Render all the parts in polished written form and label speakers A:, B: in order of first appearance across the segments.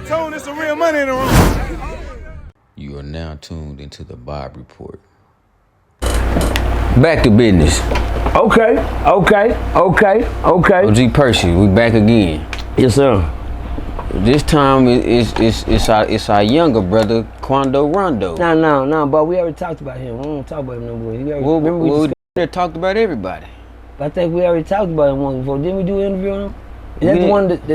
A: told there's some real money in the room.
B: You are now tuned into the Bob Report. Back to business.
C: Okay.
B: OG Percy, we back again.
C: Yes, sir.
B: This time it's our younger brother, Quando Rondo.
C: No, but we already talked about him. We don't talk about him no more.
B: We talked about everybody.
C: I think we already talked about him once before. Didn't we do an interview on him? Is that the one that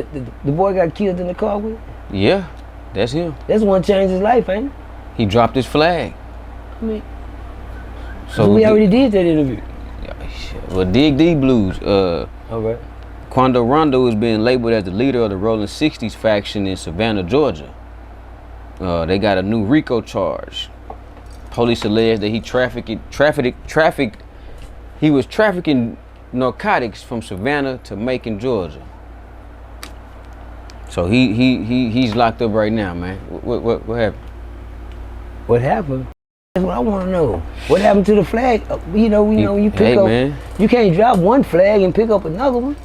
C: the boy got killed in the car with?
B: Yeah, that's him.
C: That's the one changed his life, ain't it?
B: He dropped his flag.
C: I mean, so we already did that interview.
B: Well, Dig D Blues.
C: All right.
B: Quando Rondo is being labeled as the leader of the Rollin 60's faction in Savanna, Georgia. They got a new RICO charge. Police allege that he was trafficking narcotics from Savanna to Macon, Georgia. So he's locked up right now, man. What happened?
C: What happened? That's what I want to know. What happened to the flag? You pick up. Man. You can't drop one flag and pick up another one.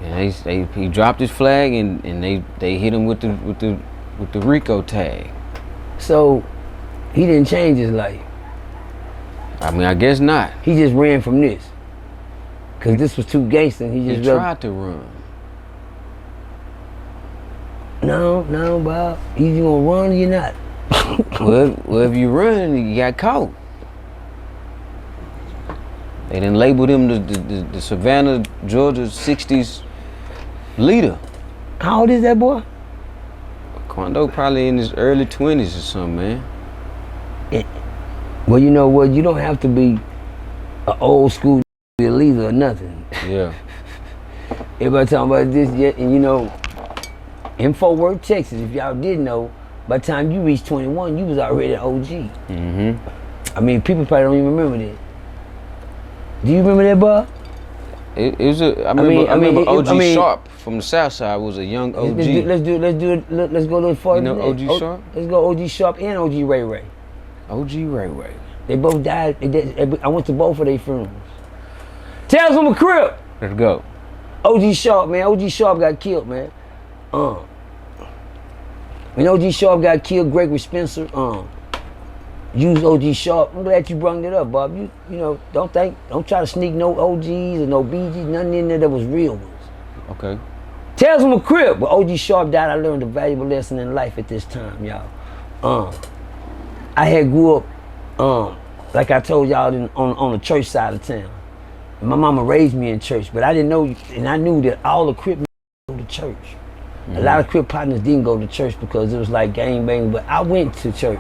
B: Yeah, he dropped his flag and they hit him with the RICO tag.
C: So he didn't change his life.
B: I mean, I guess not.
C: He just ran from this. Cause this was too gangster. He
B: tried to run.
C: No, Bob. Either you gonna run or you're not.
B: well, if you run, you got caught. They done labeled him the Savannah, Georgia 60's leader.
C: How old is that boy?
B: Quando probably in his early 20s or something, man.
C: Well, you know what? You don't have to be an old school leader or nothing.
B: Yeah.
C: Everybody talking about this yet, and in Fort Worth, Texas, if y'all didn't know, by the time you reached 21, you was already an OG.
B: Mm-hmm.
C: I mean, people probably don't even remember that. Do you remember that, Bob?
B: I remember OG Sharp from the South Side was a young OG.
C: Let's go a little farther.
B: You know OG Sharp?
C: Let's go OG Sharp and OG Ray Ray.
B: OG Ray Ray.
C: They both died. I went to both of their funerals. Tales from a Crip.
B: Let's go.
C: OG Sharp, man. OG Sharp got killed, man. When OG Sharp got killed, Gregory Spencer used OG Sharp. I'm glad you brought it up, Bob. Don't try to sneak no OGs or no BGs, nothing in there that was real ones.
B: Okay.
C: Tales from a Crib. When OG Sharp died, I learned a valuable lesson in life at this time, y'all. I had grew up, like I told y'all, on the church side of town. And my mama raised me in church, but I didn't know, and I knew that all the Crip go to church. Mm-hmm. A lot of Crip partners didn't go to church because it was like gang bang, but I went to church.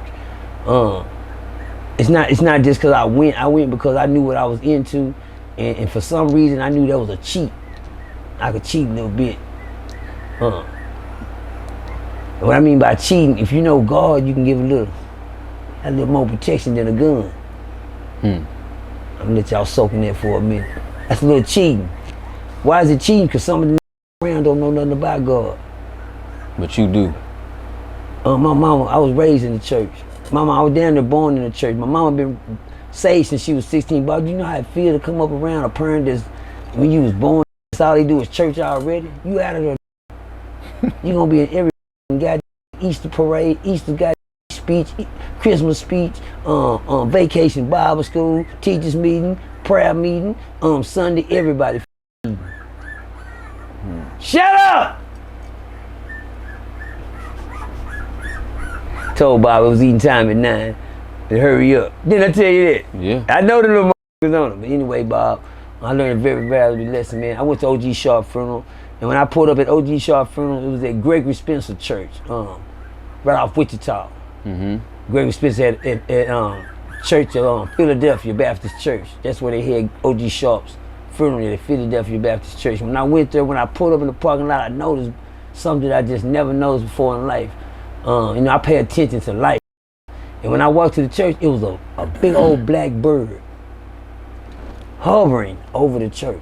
C: It's not just because I went because I knew what I was into, and for some reason I knew that was a cheat. I could cheat a little bit. What I mean by cheating, if you know God, you can give a little more protection than a gun. I'm gonna let y'all soak in that for a minute. That's a little cheating. Why is it cheating? Because some of the around don't know nothing about God.
B: But you do.
C: My mama, I was raised in the church. Mama, I was down there born in the church. My mama been saved since she was 16. But do you know how it feels to come up around a parent that's, when you was born, that's all they do is church already? You out of there. You gonna be in every goddamn Easter parade, Easter goddamn speech, Christmas speech, vacation Bible school, teachers meeting, prayer meeting, Sunday, everybody. Shut up! Told Bob I was eating time at 9 to hurry up. Didn't I tell you that?
B: Yeah.
C: I know the little motherfuckers on it. But anyway, Bob, I learned a very valuable lesson, man. I went to OG Sharp funeral, and when I pulled up at OG Sharp funeral, it was at Gregory Spencer Church, right off Wichita.
B: Mm-hmm.
C: Gregory Spencer at church of Philadelphia Baptist Church. That's where they had OG Sharp's funeral at Philadelphia Baptist Church. When I went there, when I pulled up in the parking lot, I noticed something that I just never noticed before in life. I pay attention to life. And when I walked to the church, it was a big old black bird hovering over the church.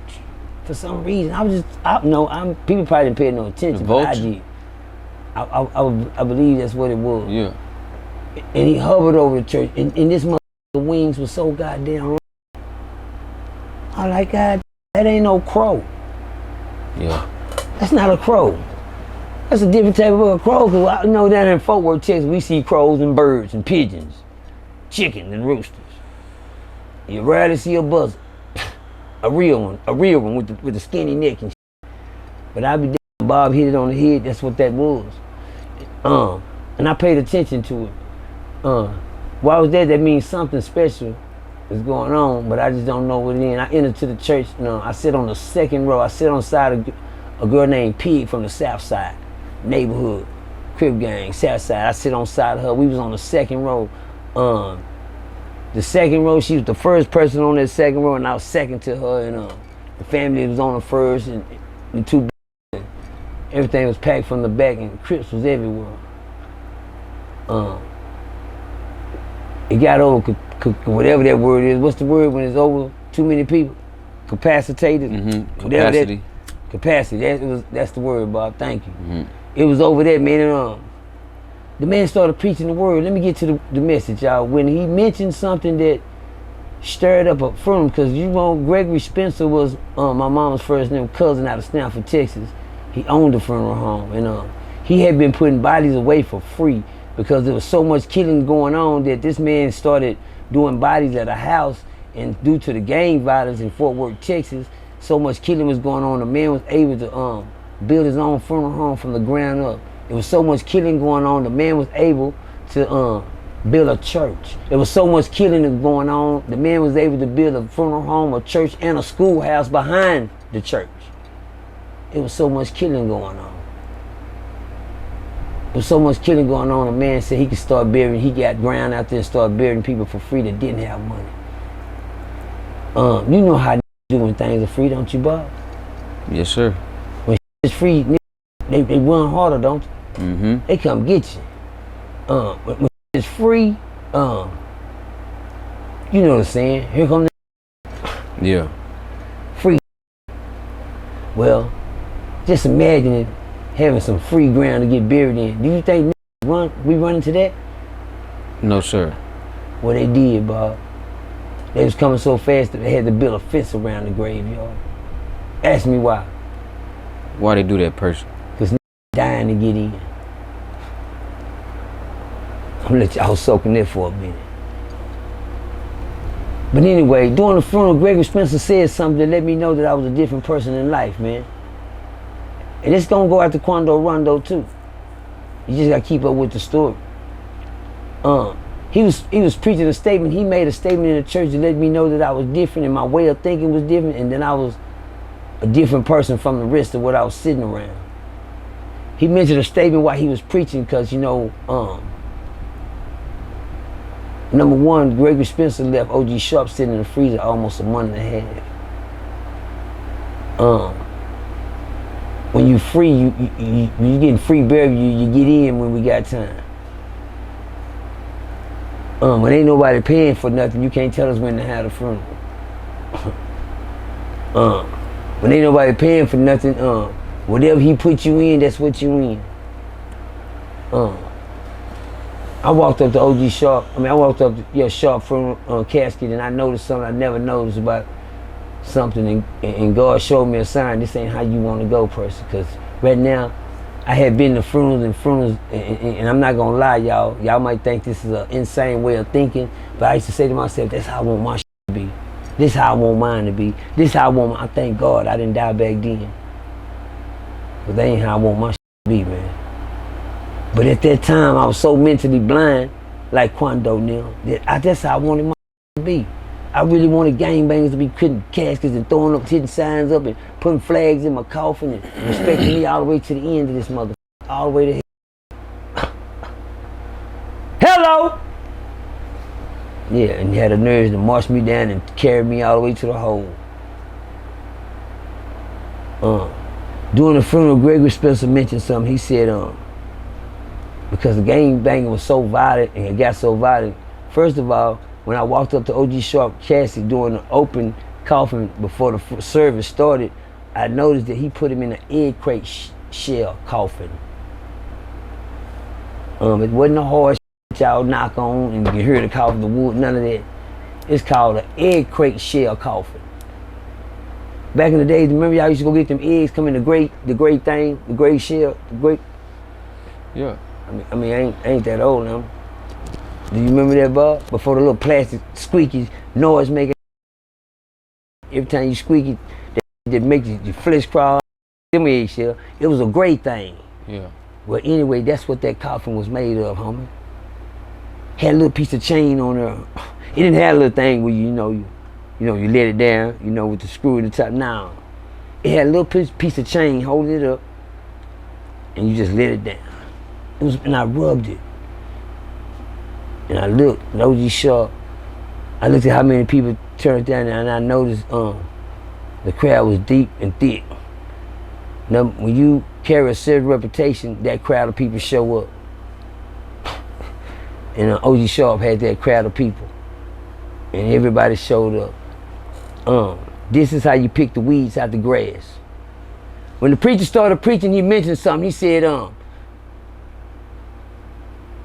C: For some reason, people probably didn't pay no attention, but I did. I believe that's what it was.
B: Yeah.
C: And he hovered over the church, and this motherfucker wings was so goddamn wrong. I'm like, God, that ain't no crow.
B: Yeah.
C: That's not a crow. That's a different type of a crow, because I know down in Fort Worth, Texas, we see crows and birds and pigeons, chickens and roosters. You rarely see a buzzard, a real one with the skinny neck and shit. But I be damn, Bob hit it on the head, that's what that was. And I paid attention to it. While I was there, that means something special is going on, but I just don't know what it is. I entered to the church, I sit on the second row. I sit on the side of a girl named Pig from the South Side neighborhood, Crip gang, South Side. I sit on the side of her. We was on the second row. The second row, she was the first person on that second row, and I was second to her, and the family was on the first, and the two, everything was packed from the back, and Crips was everywhere. It got over, whatever that word is. What's the word when it's over too many people? Capacitated?
B: Capacity.
C: Capacity, that's the word, Bob, thank you. It was over there, man, and the man started preaching the word. Let me get to the message, y'all. When he mentioned something that stirred up a funeral, because you know Gregory Spencer was my mama's first name cousin out of Stanford, Texas. He owned the funeral home, and he had been putting bodies away for free because there was so much killing going on that this man started doing bodies at a house, and due to the gang violence in Fort Worth, Texas, so much killing was going on, the man was able to build his own funeral home from the ground up. There was so much killing going on, the man was able to build a church. There was so much killing going on, the man was able to build a funeral home, a church, and a schoolhouse behind the church. It was so much killing going on. There was so much killing going on, the man said he could start burying, he got ground out there and started burying people for free that didn't have money. You know how doing things are free, don't you, Bob?
B: Yes, sir.
C: When it's free, they run harder, don't they? They come get you. When it's free, you know what I'm saying? Here come
B: Yeah.
C: free. Well, just imagine it, having some free ground to get buried in. Do you think we run into that?
B: No, sir.
C: Well, they did, Bob. They was coming so fast that they had to build a fence around the graveyard. Ask me why.
B: Why they do that, Percy?
C: Because dying to get in. I'm gonna let y'all soak in there for a minute. But anyway, during the funeral, Gregory Spencer said something that let me know that I was a different person in life, man. And it's gonna go out to Quando Rondo too. You just gotta keep up with the story. He was preaching a statement. He made a statement in the church to let me know that I was different and my way of thinking was different, and then I was a different person from the rest of what I was sitting around. He mentioned a statement while he was preaching because, you know, number one, Gregory Spencer left O.G. Sharp sitting in the freezer almost a month and a half. When you free, you getting free burial, you get in when we got time. When ain't nobody paying for nothing, you can't tell us when to have the funeral. When ain't nobody paying for nothing, whatever he put you in, that's what you in. I walked up to O.G. Sharp, I walked up to Sharp funeral casket, and I noticed something I never noticed about something, and God showed me a sign. This ain't how you want to go, Percy, because right now, I had been to funerals, and I'm not gonna lie, y'all might think this is an insane way of thinking, but I used to say to myself, that's how I want my shit to be. This how I want mine to be. This how I thank God I didn't die back then. But that ain't how I want my shit to be, man. But at that time, I was so mentally blind, like Quando now, that's how I wanted my shit to be. I really wanted gangbangers to be putting caskets and throwing up, hitting signs up and putting flags in my coffin and respecting me all the way to the end of this motherfucker. All the way to hell. Hello! Yeah, and he had the nerves to march me down and carry me all the way to the hole. During the funeral, Gregory Spencer mentioned something. He said, because the gangbanging was so violent and it got so violent, first of all, when I walked up to O.G. Sharp casket during the open coffin before the service started, I noticed that he put him in an egg crate shell coffin. It wasn't a hard y'all knock on and you hear the coffin, the wood, none of that. It's called an egg crate shell coffin. Back in the days, remember y'all used to go get them eggs, come in the gray shell,
B: Yeah.
C: I mean, I ain't that old now. Do you remember that, Bob? Before the little plastic squeaky noise making. Every time you squeak it, that makes your flesh crawl. Give me eggshell. It was a great thing.
B: Yeah.
C: Well, anyway, that's what that coffin was made of, homie. Had a little piece of chain on there. It didn't have a little thing where you let it down, with the screw at the top. Now, it had a little piece of chain holding it up, and you just let it down. And I rubbed it, and I looked. And OG Sharp. I looked at how many people turned down, and I noticed the crowd was deep and thick. Now, when you carry a certain reputation, that crowd of people show up. And OG Sharp had that crowd of people, and everybody showed up. This is how you pick the weeds out the grass. When the preacher started preaching, he mentioned something. He said,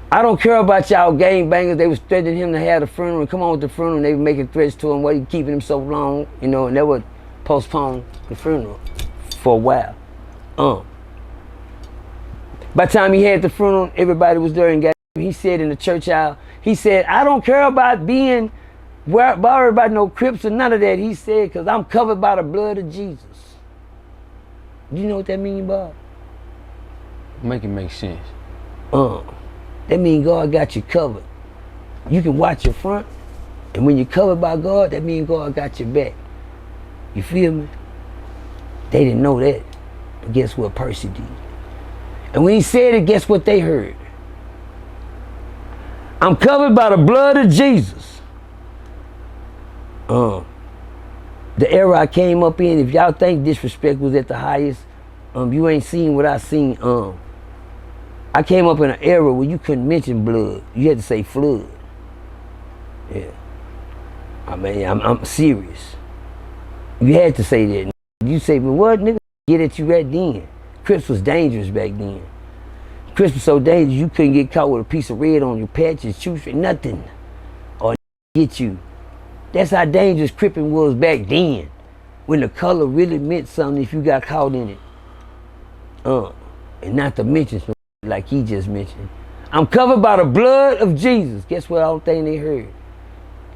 C: I don't care about y'all gangbangers. They was threatening him to have the funeral and come on with the funeral, and they were making threats to him. Why you keeping him so long? And they would postpone the funeral for a while. By the time he had the funeral, everybody was there and got him. He said in the church aisle, he said, I don't care about being worried about no Crips or none of that. He said, because I'm covered by the blood of Jesus. Do you know what that means, Bob?
B: Make it make sense.
C: That means God got you covered. You can watch your front, and when you're covered by God, that means God got your back. You feel me? They didn't know that. But guess what Percy did? And when he said it, guess what they heard? I'm covered by the blood of Jesus. The era I came up in, if y'all think disrespect was at the highest, you ain't seen what I seen. I came up in an era where you couldn't mention blood. You had to say flood. Yeah. I mean, I'm serious. You had to say that. You say, but what, nigga? Get at you right then. Crips was dangerous back then. Crips was so dangerous, you couldn't get caught with a piece of red on your patches, nothing. Or get you. That's how dangerous cripping was back then. When the color really meant something if you got caught in it. And not to mention like he just mentioned. I'm covered by the blood of Jesus. Guess what all thing they heard?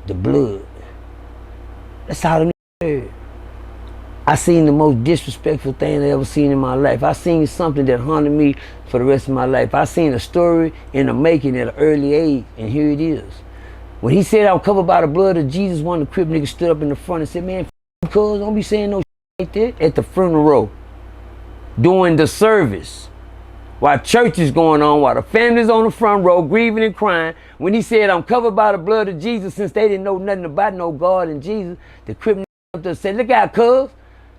C: The blood. That's how they heard. I seen the most disrespectful thing I ever seen in my life. I seen something that haunted me for the rest of my life. I seen a story in the making at an early age, and here it is. When he said I'm covered by the blood of Jesus, one of the Crip niggas stood up in the front and said, man, cuz, don't be saying no like that at the funeral. During the service. While church is going on, while the family's on the front row, grieving and crying. When he said, I'm covered by the blood of Jesus, since they didn't know nothing about no God and Jesus, the Crip nigga up there said, look out, cuz.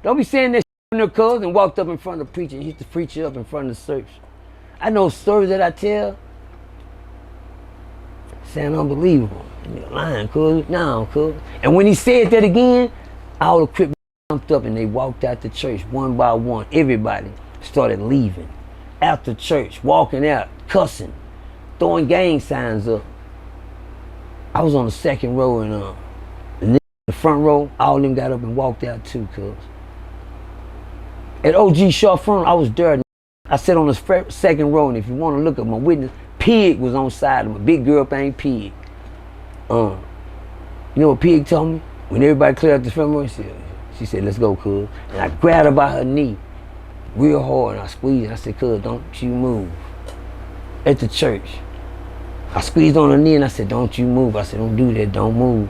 C: Don't be saying that in there, cuz, and walked up in front of the preacher and hit the preacher up in front of the church. I know stories that I tell. Sound unbelievable. You're lying, cuz. No, cuz. And when he said that again, all the Crip jumped up and they walked out the church one by one. Everybody started leaving. After church, walking out, cussing, throwing gang signs up. I was on the second row and the front row, all of them got up and walked out too, cuz. At OG Sharp front, I was there. I sat on the second row, and if you want to look at my witness, Pig was on side of me. Big girl named Pig. You know what Pig told me? When everybody cleared out the front row, she said, let's go, cuz. And I grabbed her by her knee real hard, and I squeezed her. I said, cuz, don't you move. At the church. I squeezed on her knee, and I said, don't you move. I said, don't do that, don't move.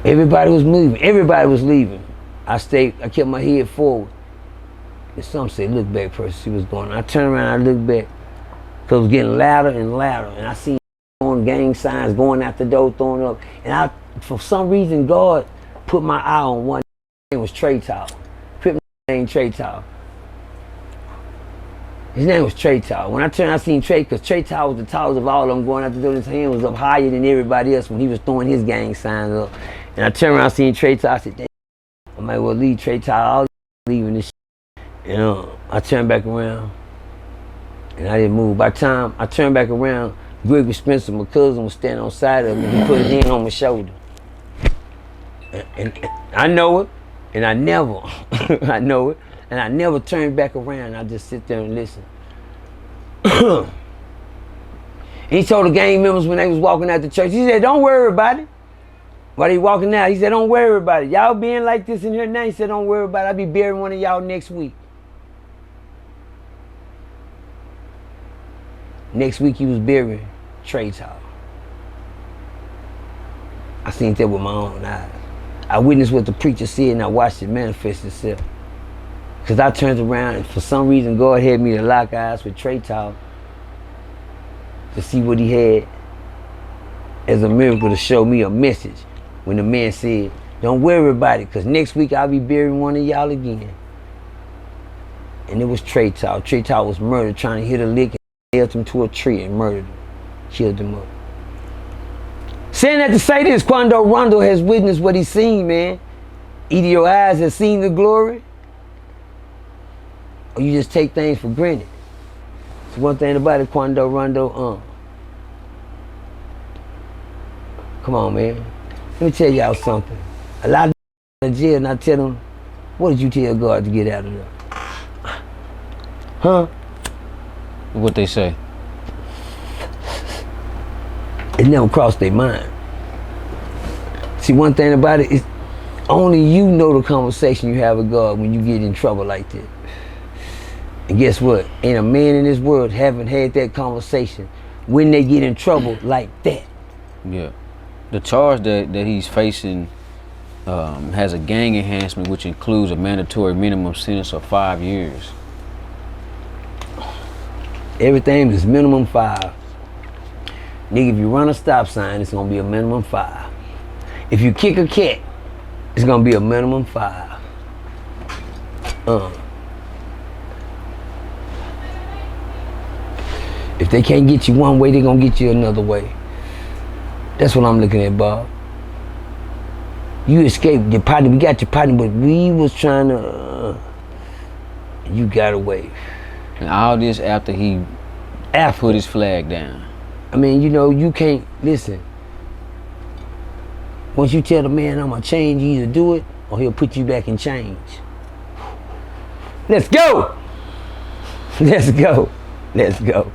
C: Everybody was moving. Everybody was leaving. I kept my head forward. And some said, look back, Percy, see what's going on. I turned around, I looked back, because it was getting louder and louder. And I seen throwing gang signs, going out the door, throwing up. And for some reason, God put my eye on one. His name was Trey Tall. Crip named Trey Tall. His name was Trey Tall. When I turned, I seen Trey, because Trey Tall was the tallest of all of them going out the door. His hand was up higher than everybody else when he was throwing his gang signs up. And I turned around, I seen Trey Tall. I said, damn, I might well leave Trey Tall. All leaving this shit. I turned back around, and I didn't move. By the time I turned back around, Gregory Spencer, my cousin, was standing on the side of me. He put his hand on my shoulder. And I know it, and I never, I know it, and I never turned back around. I just sit there and listen. And he told the gang members when they was walking out the church, he said, don't worry about it. While they walking out, he said, don't worry about it. Y'all being like this in here now, he said, don't worry about it. I'll be burying one of y'all next week. Next week he was burying Trey Talk. I seen that with my own eyes. I witnessed what the preacher said and I watched it manifest itself. Because I turned around and for some reason God had me to lock eyes with Trey Talk to see what he had as a miracle to show me a message when the man said, don't worry about it because next week I'll be burying one of y'all again. And it was Trey Talk. Trey Talk was murdered trying to hit a lick and nailed him to a tree and murdered him, killed him up. Saying that to say this, Quando Rondo has witnessed what he's seen, man. Either your eyes have seen the glory, or you just take things for granted. It's one thing about it, Quando Rondo, come on, man. Let me tell y'all something. A lot of in jail and I tell them, what did you tell God to get out of there? Huh?
B: What they say?
C: It never crossed their mind. See, one thing about it is only you know the conversation you have with God when you get in trouble like that. And guess what? Ain't a man in this world haven't had that conversation when they get in trouble like that.
B: Yeah. The charge that he's facing has a gang enhancement, which includes a mandatory minimum sentence of 5 years.
C: Everything is minimum 5. Nigga, if you run a stop sign, it's gonna be a minimum 5. If you kick a cat, it's gonna be a minimum 5. If they can't get you one way, they're gonna get you another way. That's what I'm looking at, Bob. You escaped your partner, we got your partner, but we was trying to, you got away.
B: And all this after he put his flag down.
C: I mean, you know, you can't, listen. Once you tell the man I'm gonna change, you either do it or he'll put you back in change. Let's go! Let's go. Let's go.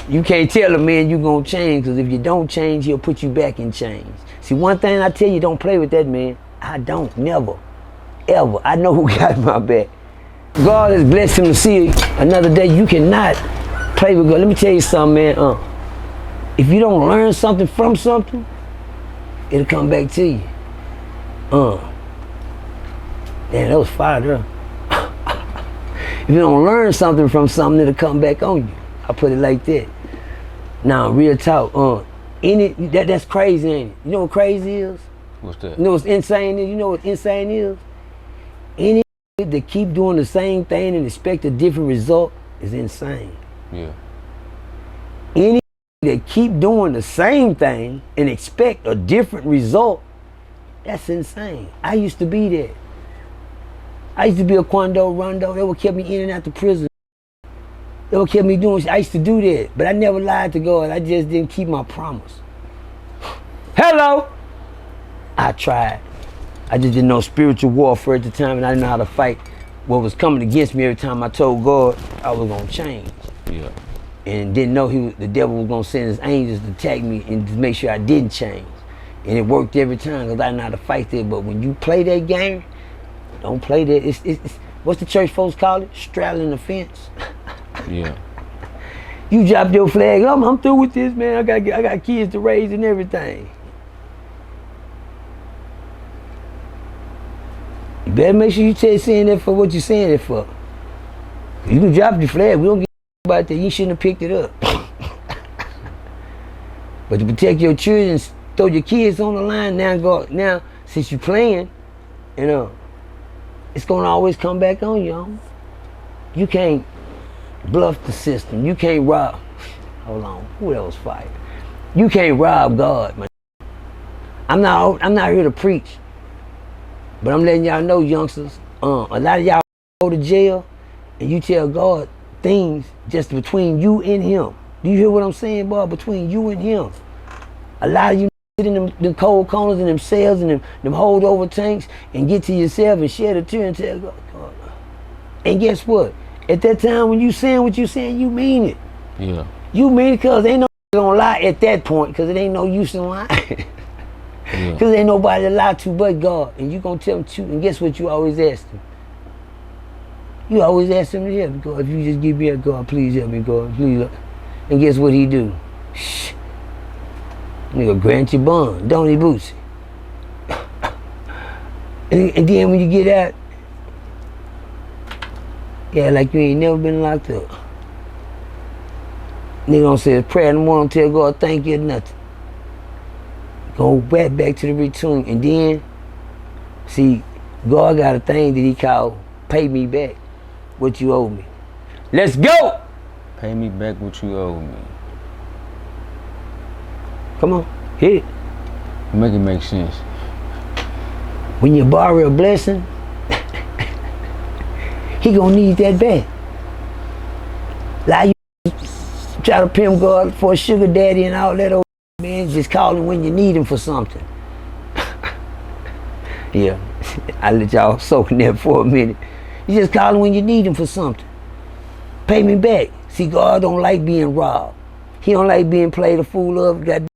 C: You can't tell a man you gonna change, because if you don't change, he'll put you back in change. See, one thing I tell you, don't play with that man. I don't, never, ever. I know who got my back. God has blessed him to see another day. You cannot play with God. Let me tell you something, man. If you don't learn something from something, it'll come back to you. Man, that was fire there. If you don't learn something from something, it'll come back on you. I put it like that. Now, real talk. That's crazy, ain't it? You know what crazy is?
B: What's that?
C: You know what's insane is? You know what insane is? Any that keep doing the same thing and expect a different result is insane.
B: Yeah.
C: Any that keep doing the same thing and expect a different result, that's insane. I used to be that. I used to be a Quando Rondo. They would keep me in and out the prison. They would keep me doing shit. I used to do that, but I never lied to God. I just didn't keep my promise. Hello! I tried. I just didn't know spiritual warfare at the time, and I didn't know how to fight what was coming against me every time I told God I was gonna change.
B: Yeah.
C: And didn't know the devil was gonna send his angels to attack me and to make sure I didn't change. And it worked every time because I didn't know how to fight that. But when you play that game, don't play that. It's what's the church folks call it? Straddling the fence.
B: Yeah.
C: You dropped your flag. I'm through with this, man. I got kids to raise and everything. You better make sure you saying that for what you're saying it for. You can drop your flag. We don't give about that. You shouldn't have picked it up. But to protect your children, throw your kids on the line. Now since you're playing, you know, it's gonna always come back on you. You can't bluff the system. You can't rob. Hold on, who else fired? You can't rob God, man. I'm not here to preach, but I'm letting y'all know, youngsters. A lot of y'all go to jail, and you tell God things just between you and Him. Do you hear what I'm saying, boy? Between you and Him. A lot of you sit in them cold corners and them cells and them holdover tanks and get to yourself and shed a tear and tell God. And guess what? At that time when you saying what you saying, you mean it.
B: Yeah.
C: You mean it because ain't no gonna lie at that point because it ain't no use in lying.
B: Yeah.
C: Because ain't nobody to lie to but God. And you gonna tell him truth. And guess what you always ask him? You always ask him to help me, God. If you just give me a God, please help me, God. Please. And guess what he do? Shh. Nigga grant your bond, don't he, Boosie? and then when you get out, yeah, like you ain't never been locked up. Nigga don't say a prayer in the morning, tell God thank you or nothing. Go back to the return, and then, see, God got a thing that he called pay me back what you owe me. Let's go!
B: Pay me back what you owe me.
C: Come on, hit it.
B: Make it make sense.
C: When you borrow a blessing, he gonna need that back. Like you try to pimp God for a sugar daddy and all that old man, just call him when you need him for something. Yeah, I let y'all soak in there for a minute. You just call him when you need him for something. Pay me back. See, God don't like being robbed. He don't like being played a fool of. God.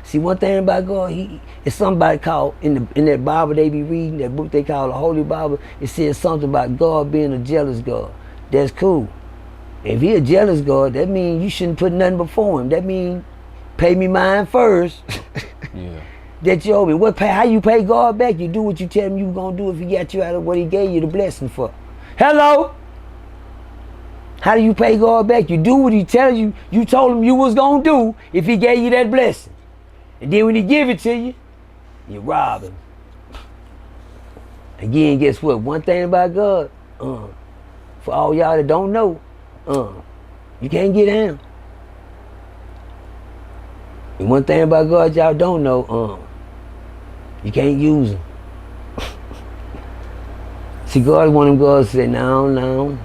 C: See, one thing about God, it's somebody called in that Bible they be reading, that book they call the Holy Bible. It says something about God being a jealous God. That's cool. If he a jealous God, that means you shouldn't put nothing before him. That means pay me mine first.
B: Yeah.
C: That you owe me. How you pay God back? You do what you tell him you gonna do if he got you out of what he gave you the blessing for. Hello? How do you pay God back? You do what he tells you. You told him you was gonna do if he gave you that blessing. And then when he give it to you, you rob him. Again, guess what? One thing about God, for all y'all that don't know, you can't get down. And one thing about God y'all don't know, you can't use him. See, God one of them gods say, no.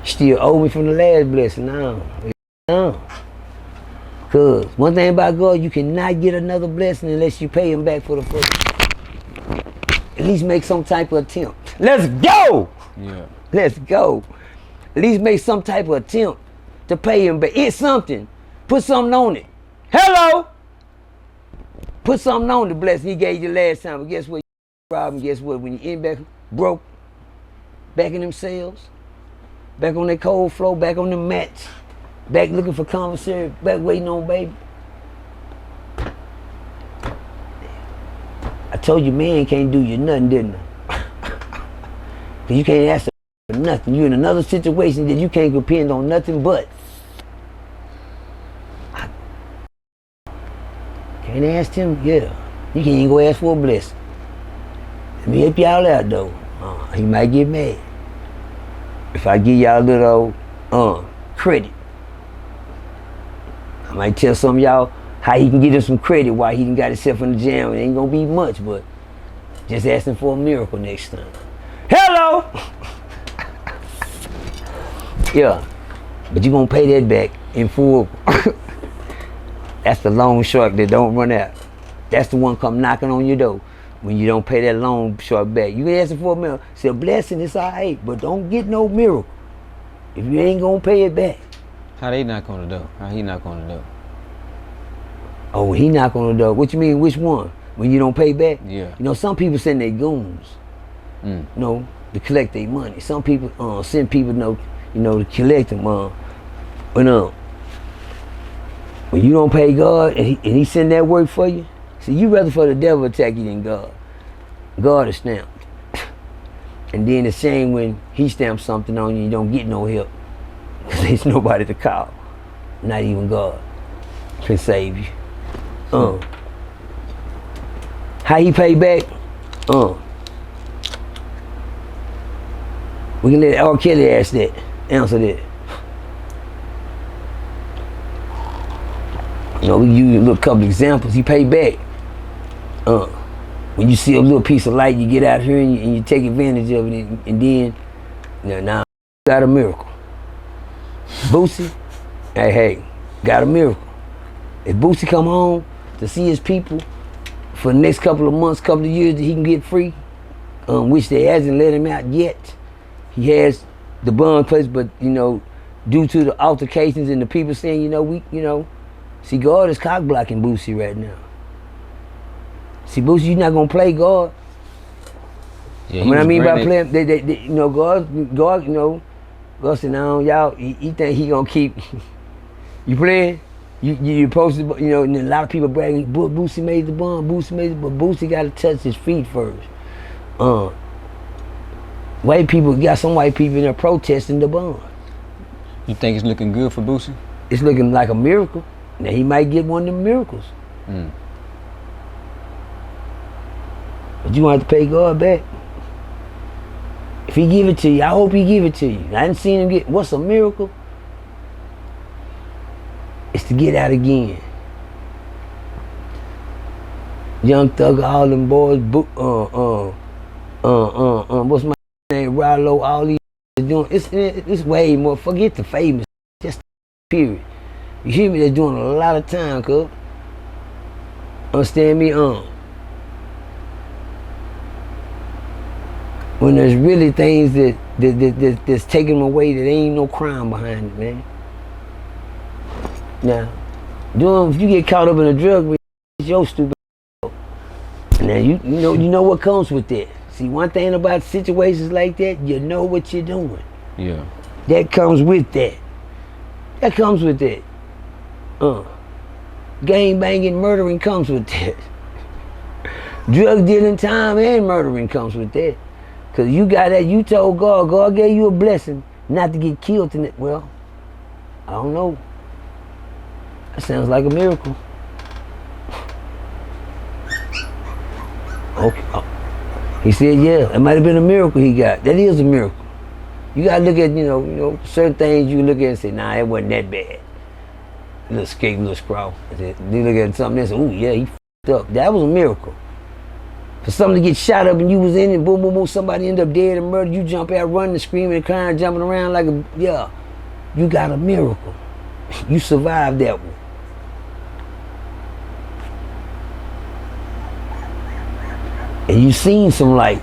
C: Still owe me from the last blessing, no. Cause one thing about God, you cannot get another blessing unless you pay him back for the first. At least make some type of attempt. Let's go!
B: Yeah.
C: Let's go. At least make some type of attempt to pay him back. It's something. Put something on it. Hello! Put something on the blessing he gave you last time. But guess what? Rob him. Guess what? When you end back broke, back in themselves, back on their cold floor, back on them mats, back looking for commissary, back waiting on baby. I told you man can't do you nothing, didn't I? Cause you can't ask for nothing. You're in another situation that you can't depend on nothing but. Can't ask him, yeah. You can't even go ask for a blessing. Let me help y'all out though. He might get mad. If I give y'all a little credit. I might tell some of y'all how he can get him some credit while he done got himself in the jam. It ain't gonna be much, but just asking for a miracle next time. Hello! Yeah, but you gonna pay that back in full. That's the loan shark that don't run out. That's the one come knocking on your door when you don't pay that loan shark back. You asking for a miracle. Say a blessing, it's all right, but don't get no miracle if you ain't gonna pay it back.
B: How they knock on the door? How he knock on the door?
C: Oh, he knock on the door. What you mean, which one? When you don't pay back?
B: Yeah.
C: You know, some people send their goons, you know, to collect their money. Some people send people, to collect them. When you don't pay God and he send that work for you, see, you rather for the devil attack you than God. God is stamped. And then it's shame when he stamps something on you, you don't get no help. Because there's nobody to call. Not even God can save you. How he pay back? We can let R. Kelly answer that. You know, we use a little couple examples. He pay back. When you see a little piece of light, you get out here and you take advantage of it, and then, now got a miracle. Boosie, hey, got a miracle. If Boosie come home to see his people for the next couple of months, couple of years that he can get free, which they hasn't let him out yet, he has the bond place, but you know, due to the altercations and the people saying, you know, see, God is cock blocking Boosie right now. See, Boosie, you're not gonna play God.
B: Yeah,
C: What I mean by playing, they, you know, God, you know, God said, now y'all, he think he gonna keep you playing. You posted, you know, and a lot of people bragging, Boosie made the bond, Boosie made it, but Boosie got to touch his feet first. White people, got some white people in there protesting the bond.
B: You think it's looking good for Boosie?
C: It's looking like a miracle. Now he might get one of them miracles. But you want to pay God back. If he give it to you, I hope he give it to you. I didn't see him get, what's a miracle? It's to get out again. Young Thug, all them boys, what's my name, Rollo, all these doing, it's way more, forget the famous, just period. You hear me, they're doing a lot of time, cuz. Understand me? When there's really things that's taking them away, that ain't no crime behind it, man. Now, if you get caught up in a drug, it's your stupid. Now you know what comes with that. See, one thing about situations like that, you know what you're doing.
B: Yeah.
C: That comes with that. That comes with that. Gang banging, murdering comes with that. Drug dealing, time, and murdering comes with that. Cause you got that, you told God gave you a blessing not to get killed in it. Well, I don't know. That sounds like a miracle. Okay. He said, yeah, it might have been a miracle he got. That is a miracle. You gotta look at, you know, certain things you look at and say, nah, it wasn't that bad. A little skate, a little scrawl. Then you look at something and say, ooh, yeah, he f***ed up. That was a miracle. For something to get shot up and you was in it, boom, boom, boom, somebody end up dead and murdered, you jump out running, screaming and crying, jumping around like yeah, you got a miracle. You survived that one. And you seen some light.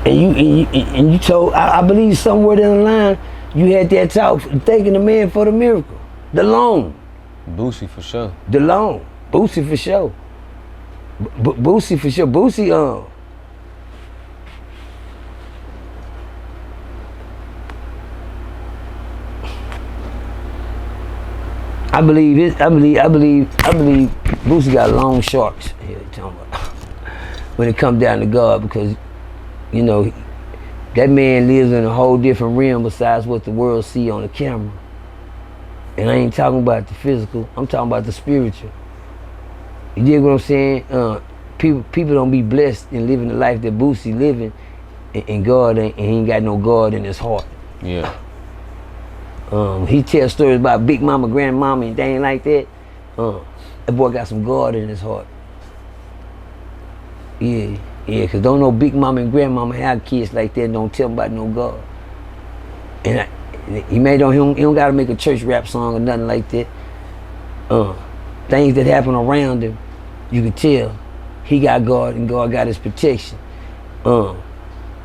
C: And you told, I believe somewhere down the line, you had that talk, thanking the man for the miracle. The loan.
B: Boosie for sure.
C: The loan. Boosie for sure. Boosie for sure. Boosie, I believe Boosie got long sharks here, talking about, when it comes down to God, because, you know, that man lives in a whole different realm besides what the world see on the camera. And I ain't talking about the physical, I'm talking about the spiritual. You dig what I'm saying? People don't be blessed in living the life that Boosie living, and God he ain't got no God in his heart.
B: Yeah.
C: He tells stories about Big Mama, Grandmama, and things like that. That boy got some God in his heart. Yeah, cause don't know Big Mama and Grandmama have kids like that and don't tell them about no God. And he don't gotta make a church rap song or nothing like that. Things that happen around him, you can tell he got God and God got his protection. God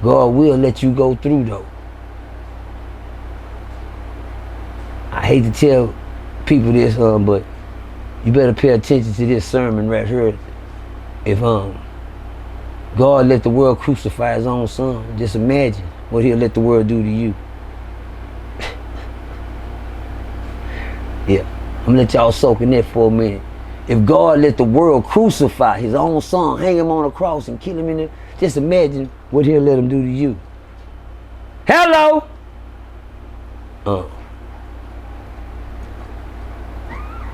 C: will let you go through though. I hate to tell people this, but you better pay attention to this sermon right here. If God let the world crucify his own son, just imagine what he'll let the world do to you. Yeah, I'm gonna let y'all soak in that for a minute. If God let the world crucify his own son, hang him on a cross and kill him in there, just imagine what he'll let him do to you. Hello?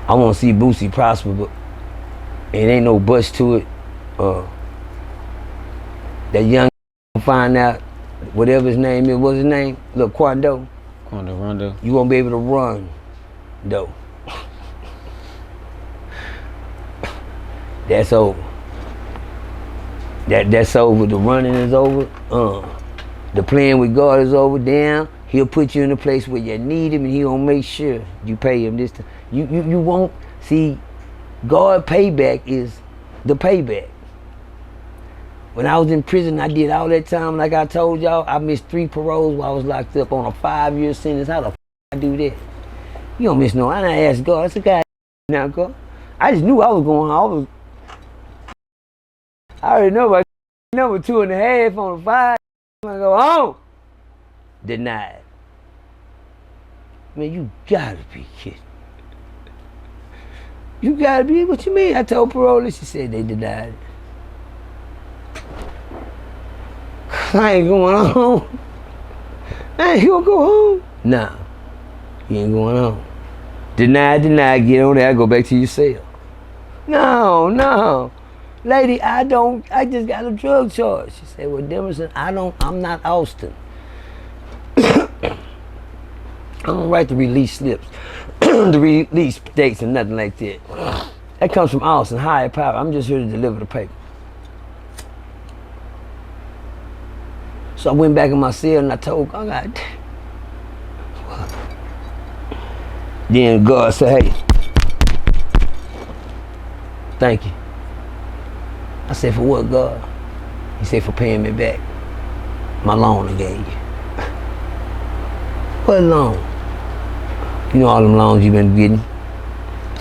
C: I want to see Boosie prosper, but it ain't no buts to it. That young find out whatever his name is, what's his name? Look, Quando
B: Rondo.
C: You won't be able to run, though. That's over. That's over. The running is over. The playing with God is over. Damn, he'll put you in a place where you need him, and he'll make sure you pay him this time. You won't see. God payback is the payback. When I was in prison, I did all that time. Like I told y'all, I missed 3 paroles while I was locked up on a 5-year sentence. How the f I do that? You don't miss no. I didn't ask God. That's a guy now, God. I just knew I was going home. I already know about number 2.5 on the 5. I'm gonna go home. Denied. Man, you gotta be kidding. You gotta be. What you mean? I told parolee. She said they denied it. I ain't going home. I ain't gonna go home. Nah, you ain't going home. Denied, get on there, I go back to your cell. No. Lady, I just got a drug charge. She said, well, Demerson, I'm not Austin. I don't write the release slips, the release dates and nothing like that. That comes from Austin, higher power. I'm just here to deliver the paper. So I went back in my cell and I told God, what? Then God said, hey, thank you. I said, for what, God? He said, for paying me back my loan I gave you. What loan? You know all them loans you've been getting,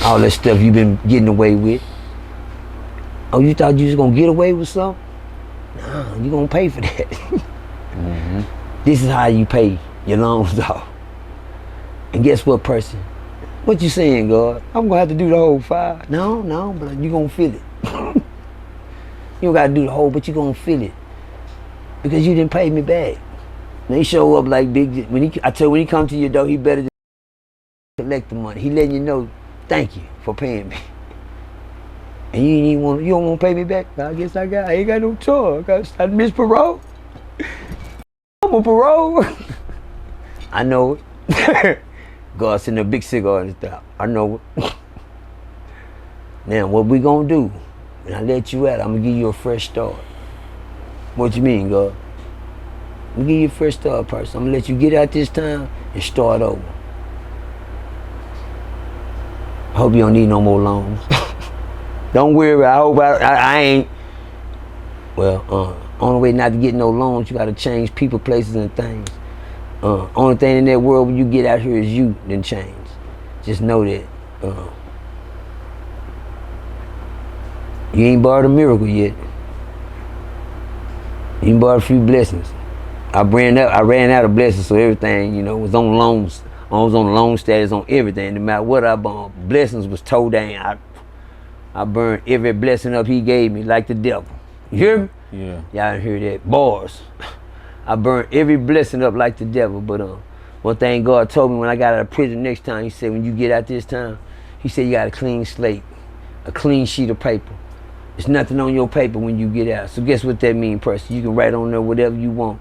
C: all that stuff you've been getting away with. Oh, you thought you was gonna get away with something? Nah, you gonna pay for that. Mm-hmm. This is how you pay your loans off. And guess what, Percy? What you saying, God? I'm gonna have to do the whole 5. No, but you gonna feel it. You don't gotta do the whole, but you gonna feel it. Because you didn't pay me back. And they show up like big, when he come to your door, he better just collect the money. He letting you know, thank you for paying me. And you don't want to pay me back? I guess I ain't got no choice. I missed parole. I'm on parole. I know it. God sent a big cigar in his top. I know it. Now, what we gonna do? When I let you out, I'm gonna give you a fresh start. What you mean, God? I'm gonna give you a fresh start, person. I'm gonna let you get out this time and start over. I hope you don't need no more loans. Don't worry, I hope I ain't. Well, only way not to get no loans, you gotta change people, places, and things. Only thing in that world when you get out here is you, then change. Just know that. You ain't borrowed a miracle yet. You ain't borrowed a few blessings. I ran out of blessings, so everything, was on loans. I was on loan status on everything. No matter what I bought, blessings was towed down. I burned every blessing up he gave me like the devil. You hear me?
B: Yeah.
C: Y'all didn't hear that. Bars. I burned every blessing up like the devil. But one thing God told me when I got out of prison next time, he said, when you get out this time, he said you got a clean slate, a clean sheet of paper. There's nothing on your paper when you get out. So guess what that means, Percy? You can write on there whatever you want.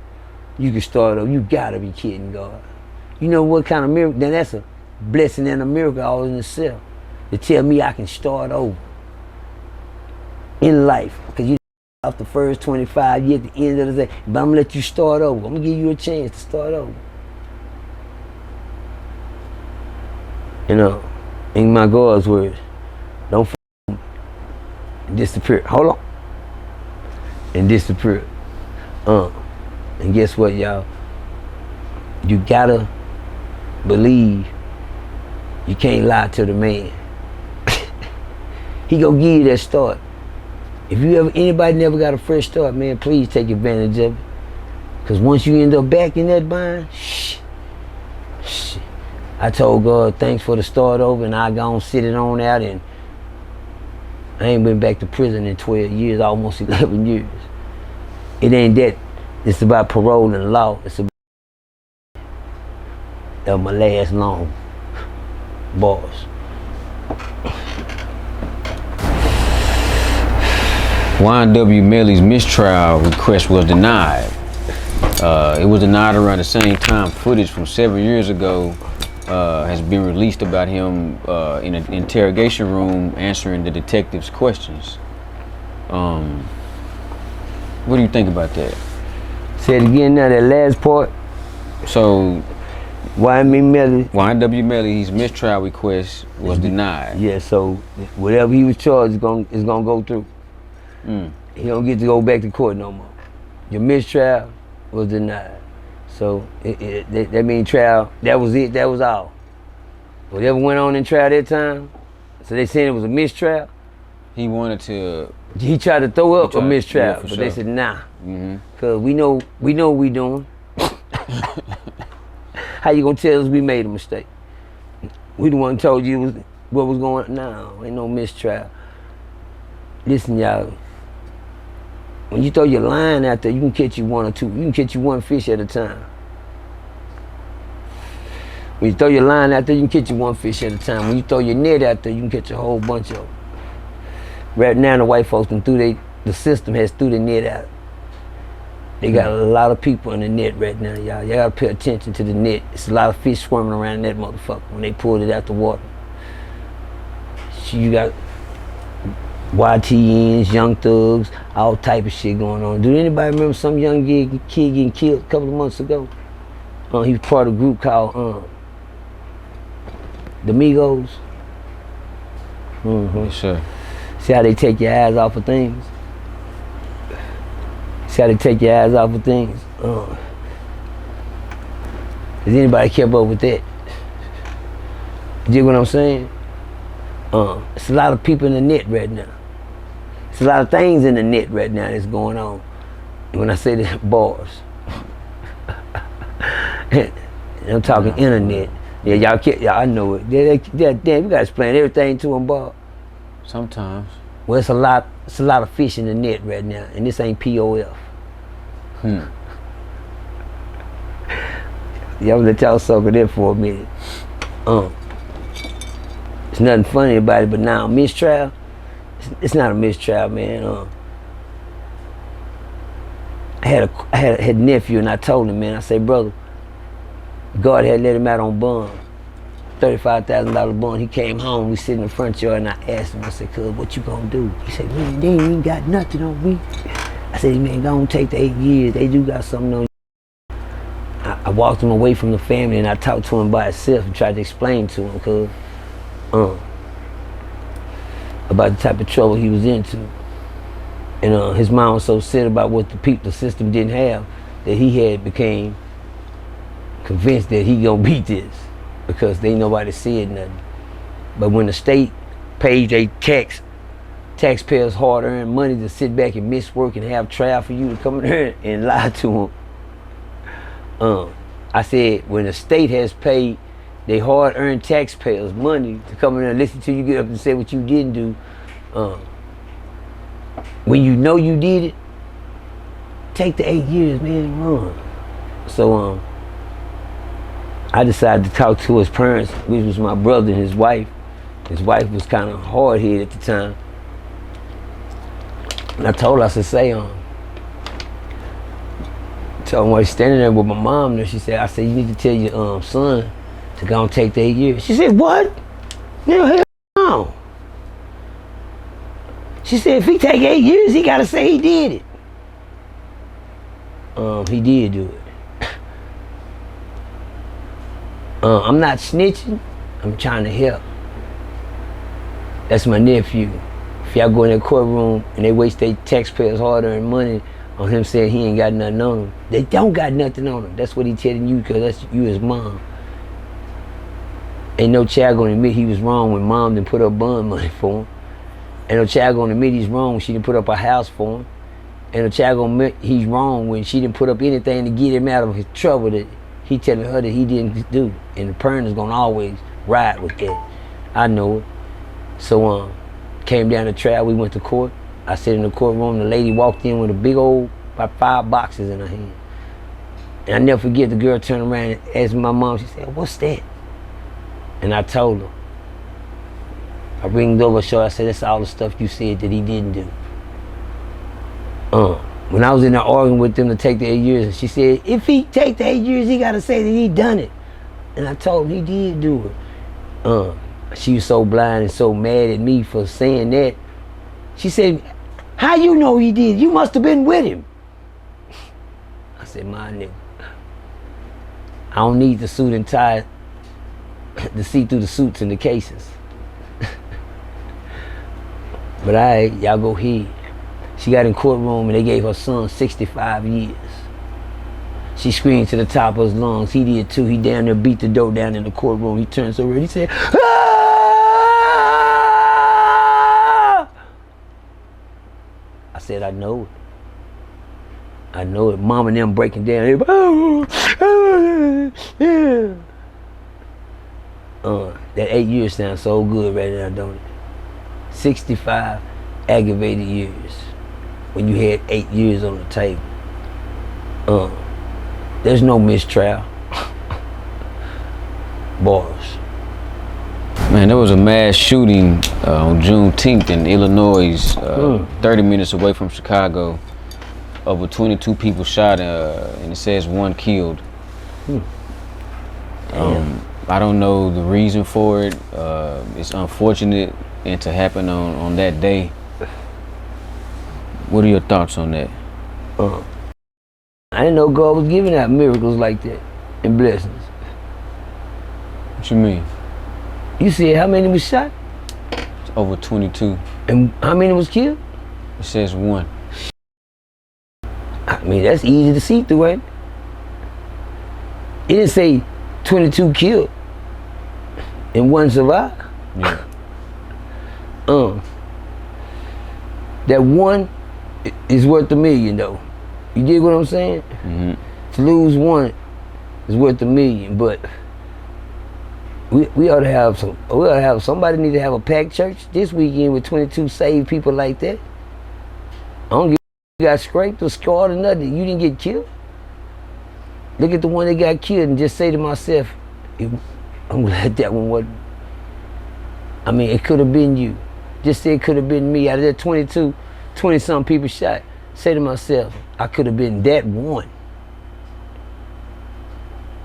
C: You can start over. You gotta be kidding, God. You know what kind of miracle? Then that's a blessing and a miracle all in itself. To tell me I can start over in life. Because you off the first 25 years at the end of the day. But I'm gonna let you start over. I'm gonna give you a chance to start over. In my God's words, don't and disappear. Hold on. And disappear. And guess what, y'all? You gotta believe. You can't lie to the man. He gonna give you that start. If anybody never got a fresh start, man, please take advantage of it. Because once you end up back in that bind, I told God, thanks for the start over, and I gonna sit it on out, and I ain't been back to prison in 12 years, almost 11 years. It ain't that. It's about parole and law. It's about my last long bars.
B: Juan W. Melly's mistrial request was denied. It was denied around the same time footage from several years ago has been released about him in an interrogation room answering the detective's questions. What do you think about that?
C: Say it again now, that last part.
B: So,
C: Juan
B: W. Melly's mistrial request was denied.
C: Yeah, so whatever he was charged is gonna go through. he don't get to go back to court no more. Your mistrial was denied. So that means trial, that was it, that was all. Whatever went on in trial that time, so they said it was a mistrial.
B: He wanted to.
C: He tried to throw up a mistrial,
B: for
C: but
B: sure.
C: they said nah. Cause we know what we doing. How you gonna tell us we made a mistake? We the one told you what was going on. No, ain't no mistrial. Listen, y'all. When you throw your line out there, you can catch you one or two. You can catch you one fish at a time. When you throw your line out there, you can catch you one fish at a time. When you throw your net out there, you can catch a whole bunch of them. Right now, the white folks the system has threw the net out. They got a lot of people in the net right now, y'all. Y'all gotta pay attention to the net. It's a lot of fish swimming around that motherfucker when they pulled it out the water. You got YTNs, young thugs, all type of shit going on. Do anybody remember some young kid getting killed a couple of months ago? He was part of a group called the Migos.
B: Sure.
C: See how they take your eyes off of things? See how they take your eyes off of things? Has anybody kept up with that? You get what I'm saying? It's a lot of people in the net right now. It's a lot of things in the net right now that's going on. And when I say that, bars. I'm talking internet. Yeah, y'all I know it. Damn, you guys explain everything to them, Bob.
B: Sometimes.
C: Well, it's a lot of fish in the net right now, and this ain't POF. Y'all let y'all sucker there for a minute. It's nothing funny about it, but now mistrial, it's not a mistrial, man. I had a nephew, and I told him, man, I said, brother, God had let him out on bond, $35,000 bond. He came home, we sit in the front yard, and I asked him, I said, cuz, what you gonna do? He said, man, they ain't got nothing on me. I said, man, go on, take the 8 years. They do got something on you. I walked him away from the family, and I talked to him by himself and tried to explain to him, cuz, about the type of trouble he was into. And his mom was so sad about what the system didn't have, that he had became convinced that he gonna beat this because ain't nobody said nothing. But when the state pays their taxpayers hard-earned money to sit back and miss work and have trial for you to come in here and lie to them, I said, when the state has paid their hard-earned taxpayers money to come in here and listen to you get up and say what you didn't do, when you know you did it, take the 8 years, man, and run. So I decided to talk to his parents, which was my brother and his wife. His wife was kind of hard-headed at the time. And I told her, I said, told him while he's standing there with my mom there, she said, I said, you need to tell your son to go and take the 8 years. She said, what? Hell no. She said, if he take 8 years, he gotta say he did it. He did do it. I'm not snitching, I'm trying to help. That's my nephew. If y'all go in that courtroom and they waste their taxpayers hard-earned money on him saying he ain't got nothing on him, they don't got nothing on him. That's what he telling you because that's you his mom. Ain't no child gonna admit he was wrong when mom didn't put up bond money for him. Ain't no child gonna admit he's wrong when she didn't put up a house for him. Ain't no child gonna admit he's wrong when she didn't put up anything to get him out of his trouble that he telling her that he didn't do. And the parent is gonna always ride with that. I know it. So came down the trial, we went to court. I sat in the courtroom, the lady walked in with a big old, about 5 boxes in her hand. And I never forget, the girl turned around and asked my mom, she said, what's that? And I told her. I ringed over, so I said, that's all the stuff you said that he didn't do. When I was in there arguing with them to take the 8 years, and she said, if he take the 8 years, he gotta say that he done it. And I told him he did do it. She was so blind and so mad at me for saying that. She said, how you know he did? You must have been with him. I said, my nigga, I don't need the suit and tie to see through the suits and the cases. But y'all go ahead. She got in courtroom and they gave her son 65 years. She screamed to the top of his lungs. He did too. He down there beat the door down in the courtroom. He turned so red. He said, "Ah!" I said, I know it. I know it. Mom and them breaking down. That 8 years sounds so good right now, don't it? 65 aggravated years when you had 8 years on the table. There's no mistrial. Bars.
B: Man, there was a mass shooting on Juneteenth in Illinois, 30 minutes away from Chicago. Over 22 people shot, and it says 1 killed. I don't know the reason for it. It's unfortunate and to happen on that day. What are your thoughts on that?
C: I didn't know God was giving out miracles like that and blessings.
B: What you mean?
C: You said how many was shot?
B: It's over 22.
C: And how many was killed?
B: It says 1.
C: I mean, that's easy to see through, ain't it? It didn't say 22 killed and 1 survived.
B: Yeah.
C: That 1 is worth $1 million, though. You dig what I'm saying?
B: Mm-hmm.
C: To lose 1 is worth $1 million, but we ought to have some. We ought to have somebody need to have a packed church this weekend with 22 saved people like that. I don't give you got scraped or scarred or nothing. You didn't get killed. Look at the one that got killed and just say to myself, I'm glad that one wasn't. I mean, it could have been you. Just say it could have been me. Out of that 20-some people shot. Say to myself, I could have been that one.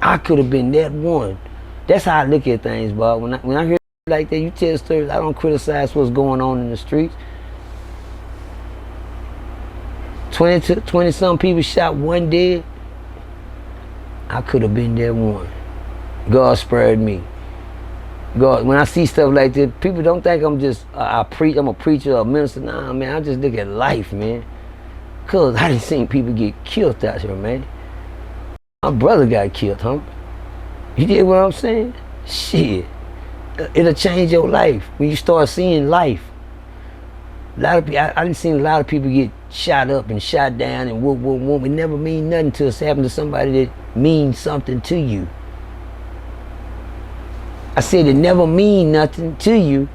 C: I could have been that one. That's how I look at things, Bob. When I hear like that, you tell stories. I don't criticize what's going on in the streets. 20-some people shot, 1 dead. I could have been that one. God spared me. God, when I see stuff like that, people don't think I'm just I'm a preacher or a minister. Nah, man, I just look at life, man. Cause I done seen people get killed out here, man. My brother got killed, huh? You get what I'm saying? Shit, it'll change your life when you start seeing life. A lot of people, I done seen a lot of people get shot up and shot down and whoop. It never mean nothing till it's happened to somebody that means something to you. I said it never mean nothing to you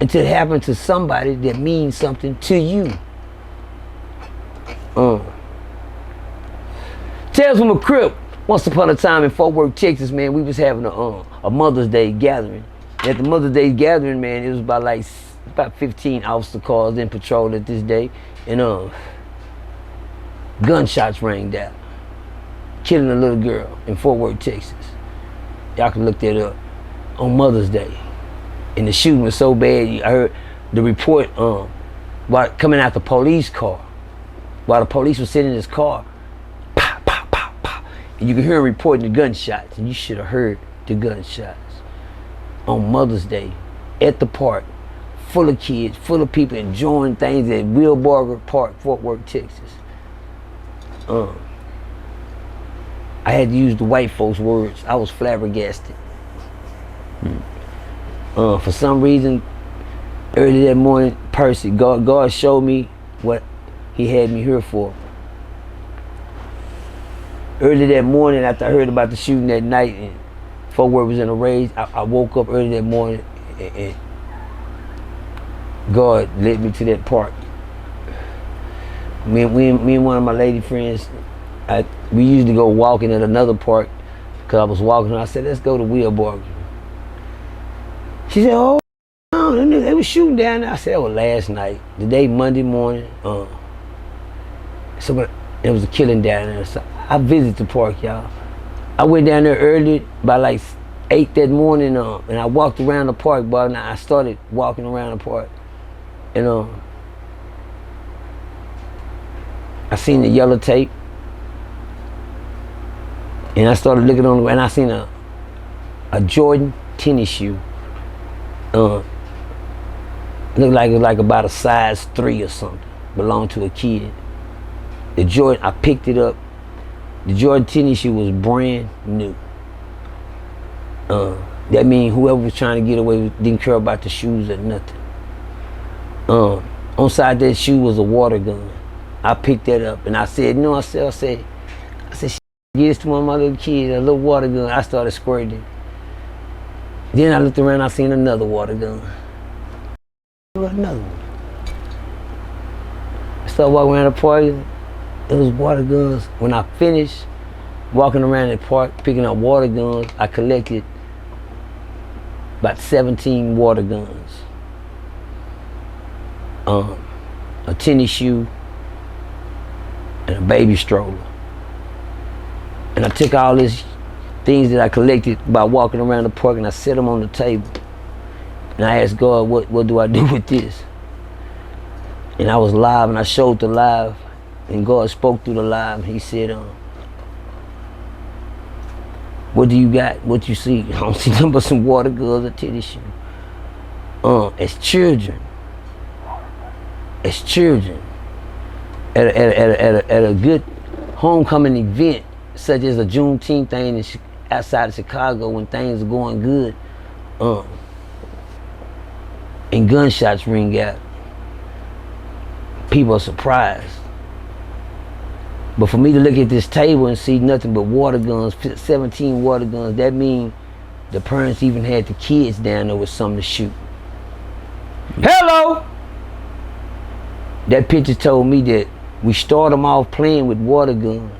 C: until it happened to somebody that means something to you. Tales from a Crip. Once upon a time in Fort Worth, Texas, man, we was having a Mother's Day gathering. At the Mother's Day gathering, man, it was about 15 officer cars in patrol at this day, and gunshots rang out, killing a little girl in Fort Worth, Texas. Y'all can look that up. On Mother's Day, and the shooting was so bad. I heard the report while coming out the police car, while the police was sitting in his car, pow, pow, pow, pow, and you could hear him reporting the gunshots, and you should have heard the gunshots on Mother's Day at the park, full of kids, full of people enjoying things at Wilbarger Park, Fort Worth, Texas. I had to use the white folks' words. I was flabbergasted. For some reason, early that morning, Percy, God showed me what he had me here for. Early that morning, after I heard about the shooting that night and Fort Worth was in a rage, I woke up early that morning and God led me to that park. Me and one of my lady friends, we usually go walking at another park because I was walking and I said, let's go to Wilbarger. She said, oh, no, they were shooting down there. I said, that was last night. The day, Monday morning. So there was a killing down there. So I visited the park, y'all. I went down there early, by like 8 that morning, and I walked around the park, but I started walking around the park. And I seen the yellow tape. And I started looking on the way, and I seen a Jordan tennis shoe. Looked like it was like about a size 3 or something. belonged to a kid. The Jordan, I picked it up. The Jordan tennis shoe was brand new. That means whoever was trying to get away with didn't care about the shoes or nothing. On side that shoe was a water gun. I picked that up and I said, no, I said, get this to one of my little kids, a little water gun. I started squirting. Then I looked around, I seen another water gun. Another one. I started walking around the park. It was water guns. When I finished walking around the park picking up water guns, I collected about 17 water guns. A tennis shoe, and a baby stroller. And I took all these things that I collected by walking around the park and I set them on the table. And I asked God, what do I do with this? And I was live and I showed the live and God spoke through the live. He said, what do you got? What you see? I don't see nothing but some water guns or tennis shoes. As children, at a good homecoming event, such as a Juneteenth thing outside of Chicago when things are going good, and gunshots ring out, people are surprised. But for me to look at this table and see nothing but water guns, 17 water guns, that means the parents even had the kids down there with something to shoot. Hello! That picture told me that we start them off playing with water guns.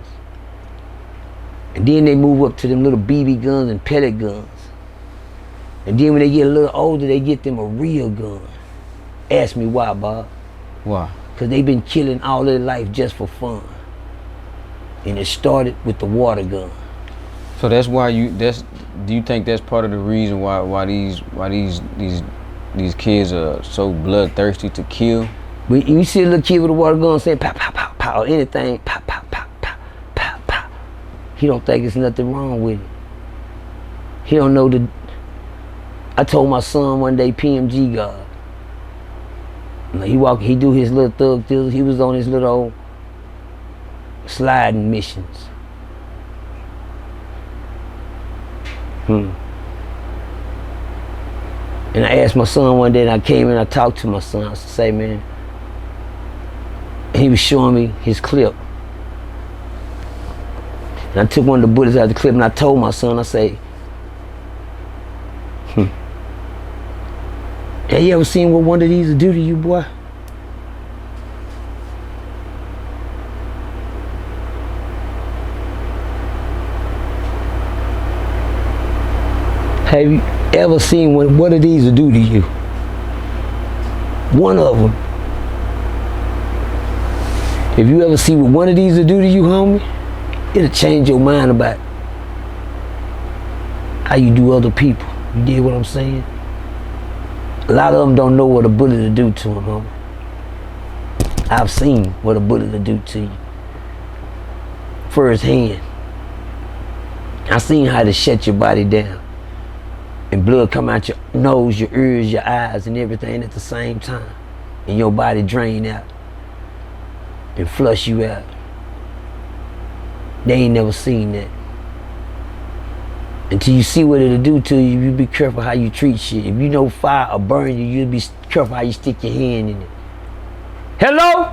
C: And then they move up to them little BB guns and pellet guns. And then when they get a little older, they get them a real gun. Ask me why, Bob.
B: Why?
C: Because they've been killing all their life just for fun. And it started with the water gun.
B: So that's why do you think that's part of the reason why these kids are so bloodthirsty to kill?
C: When you see a little kid with a water gun saying pow, pow, pow, pow, or anything, pow, pow, pow, pow, pow, pow, he don't think there's nothing wrong with it. He don't know I told my son one day, PMG God. He do his little thug deals. He was on his little old sliding missions. And I asked my son one day, and I came in, I talked to my son. I said, say, man, and he was showing me his clip. And I took one of the bullets out of the clip and I told my son, I say, have you ever seen what one of these will do to you, boy? Have you ever seen what one of these will do to you? One of them. If you ever see what one of these will do to you, homie, it'll change your mind about how you do other people. You dig what I'm saying? A lot of them don't know what a bullet will do to them, homie. I've seen what a bullet will do to you firsthand. I've seen how to shut your body down and blood come out your nose, your ears, your eyes, and everything at the same time, and your body drain out and flush you out. They ain't never seen that. Until you see what it'll do to you, you be careful how you treat shit. If you know fire will burn you, you'll be careful how you stick your hand in it. Hello?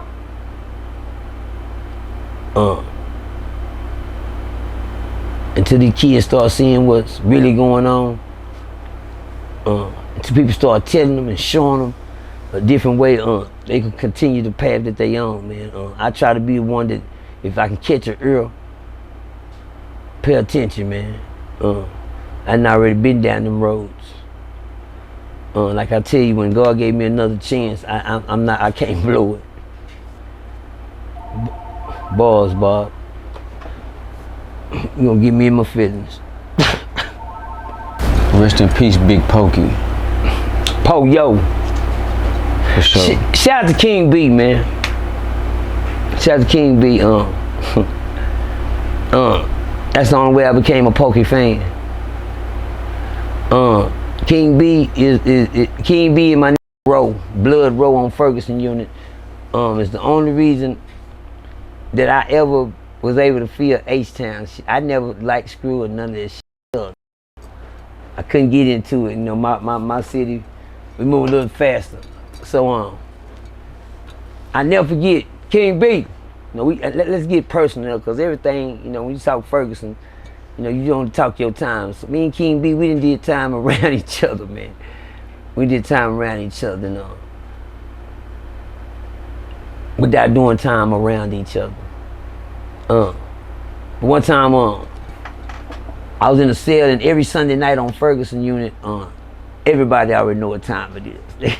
C: Until these kids start seeing what's really going on, until people start telling them and showing them a different way, they can continue the path that they on, man. I try to be the one that, if I can catch it early, pay attention, man. I've already been down them roads. Like I tell you, when God gave me another chance, I can't blow it. Balls, Bob. You gonna get me in my feelings.
B: Rest in peace, Big Pokey.
C: Yo.
B: For sure.
C: Shout out to King B, man. Shout out to King B. That's the only way I became a Pokey fan. King B is King B and my Row, Blood Row on Ferguson unit. It's the only reason that I ever was able to feel H-Town. I never liked Screw or none of that shit. I couldn't get into it. You know, my city, we move a little faster. So I never forget King B. You know, let's get personal, because everything, you know, when you talk Ferguson, you know, you don't talk your time. So me and King B, we done did time around each other, man. We did time around each other, you know, without doing time around each other. One time, I was in a cell, and every Sunday night on Ferguson unit, everybody already know what time it is.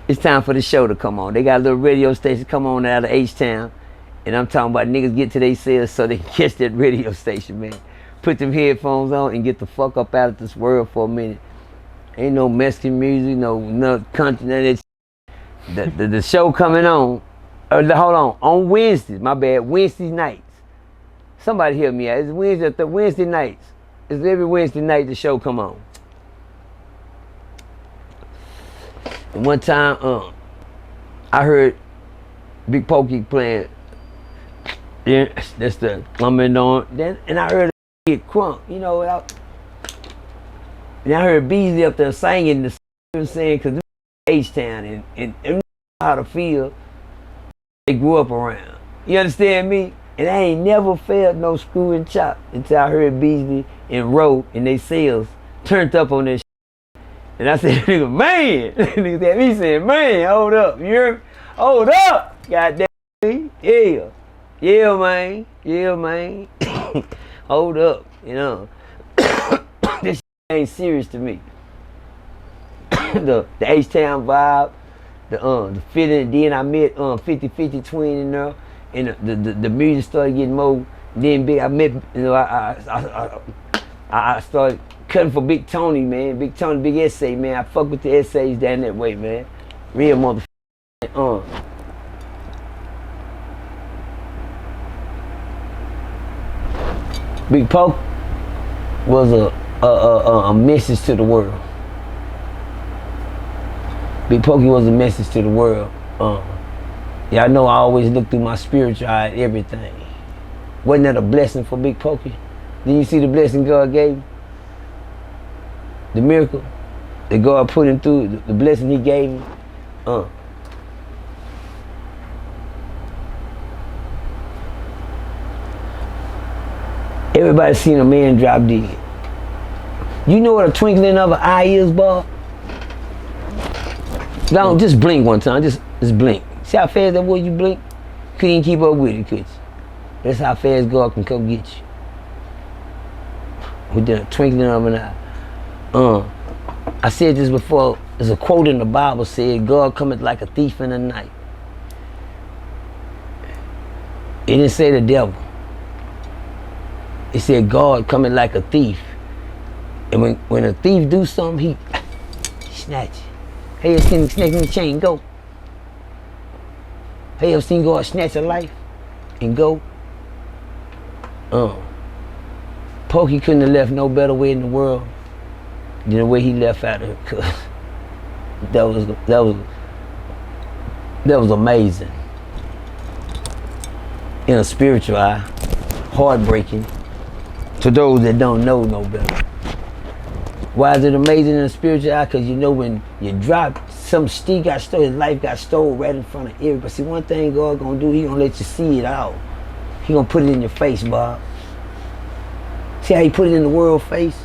C: It's time for the show to come on. They got a little radio station come on out of H-Town, and I'm talking about niggas get to their cells so they can catch that radio station, man. Put them headphones on and get the fuck up out of this world for a minute. Ain't no Mexican music, no country, none of that. The show coming on. Hold on Wednesdays, my bad, Wednesday nights. Somebody hear me out. It's Wednesday nights. It's every Wednesday night the show come on. And one time, I heard Big Pokey playing. Yeah, that's the coming on. Then, and I heard a get crunk, you know. And I heard Beasley up there singing the saying, because this is H-Town and how to feel. They grew up around. You understand me? And I ain't never felt no screw and chop until I heard Beasley and Roe and they sales turned up on this shit. And I said, nigga, man. Niggas had me saying, man, hold up. You hear me? Hold up. Goddamn. Yeah. Yeah, man. Yeah, man. Hold up. You know. This shit ain't serious to me. The H-Town vibe. The feeling, then I met 50-50 Twin in there, and the music started getting more. Then I met, you know, I started cutting for Big Tony, man. Big Tony, Big Essay, man. I fuck with the essays down that way, man. Real motherfucker. Big Poke was a message to the world. Big Pokey was a message to the world. Y'all know I always look through my spiritual eye at everything. Wasn't that a blessing for Big Pokey? Did you see the blessing God gave him? The miracle that God put him through, the blessing he gave him. Everybody seen a man drop dead. You know what a twinkling of an eye is, Bob? Don't just blink one time, just blink. See how fast that was you blink? Couldn't keep up with it, could you? That's how fast God can come get you. With the twinkling of an eye. I said this before, there's a quote in the Bible said, God cometh like a thief in the night. It didn't say the devil. It said God coming like a thief. And when a thief do something, he snatch it. Hey, I've seen snatch the chain, go. Hey, I've seen God snatch a life and go. Pokey couldn't have left no better way in the world than the way he left out of it, cause that was amazing. In a spiritual eye, heartbreaking to those that don't know no better. Why is it amazing in a spiritual eye? Because you know when you drop, some stick got stolen, his life got stolen right in front of everybody. See, one thing God gonna do, he gonna let you see it all. He gonna put it in your face, Bob. See how he put it in the world's face?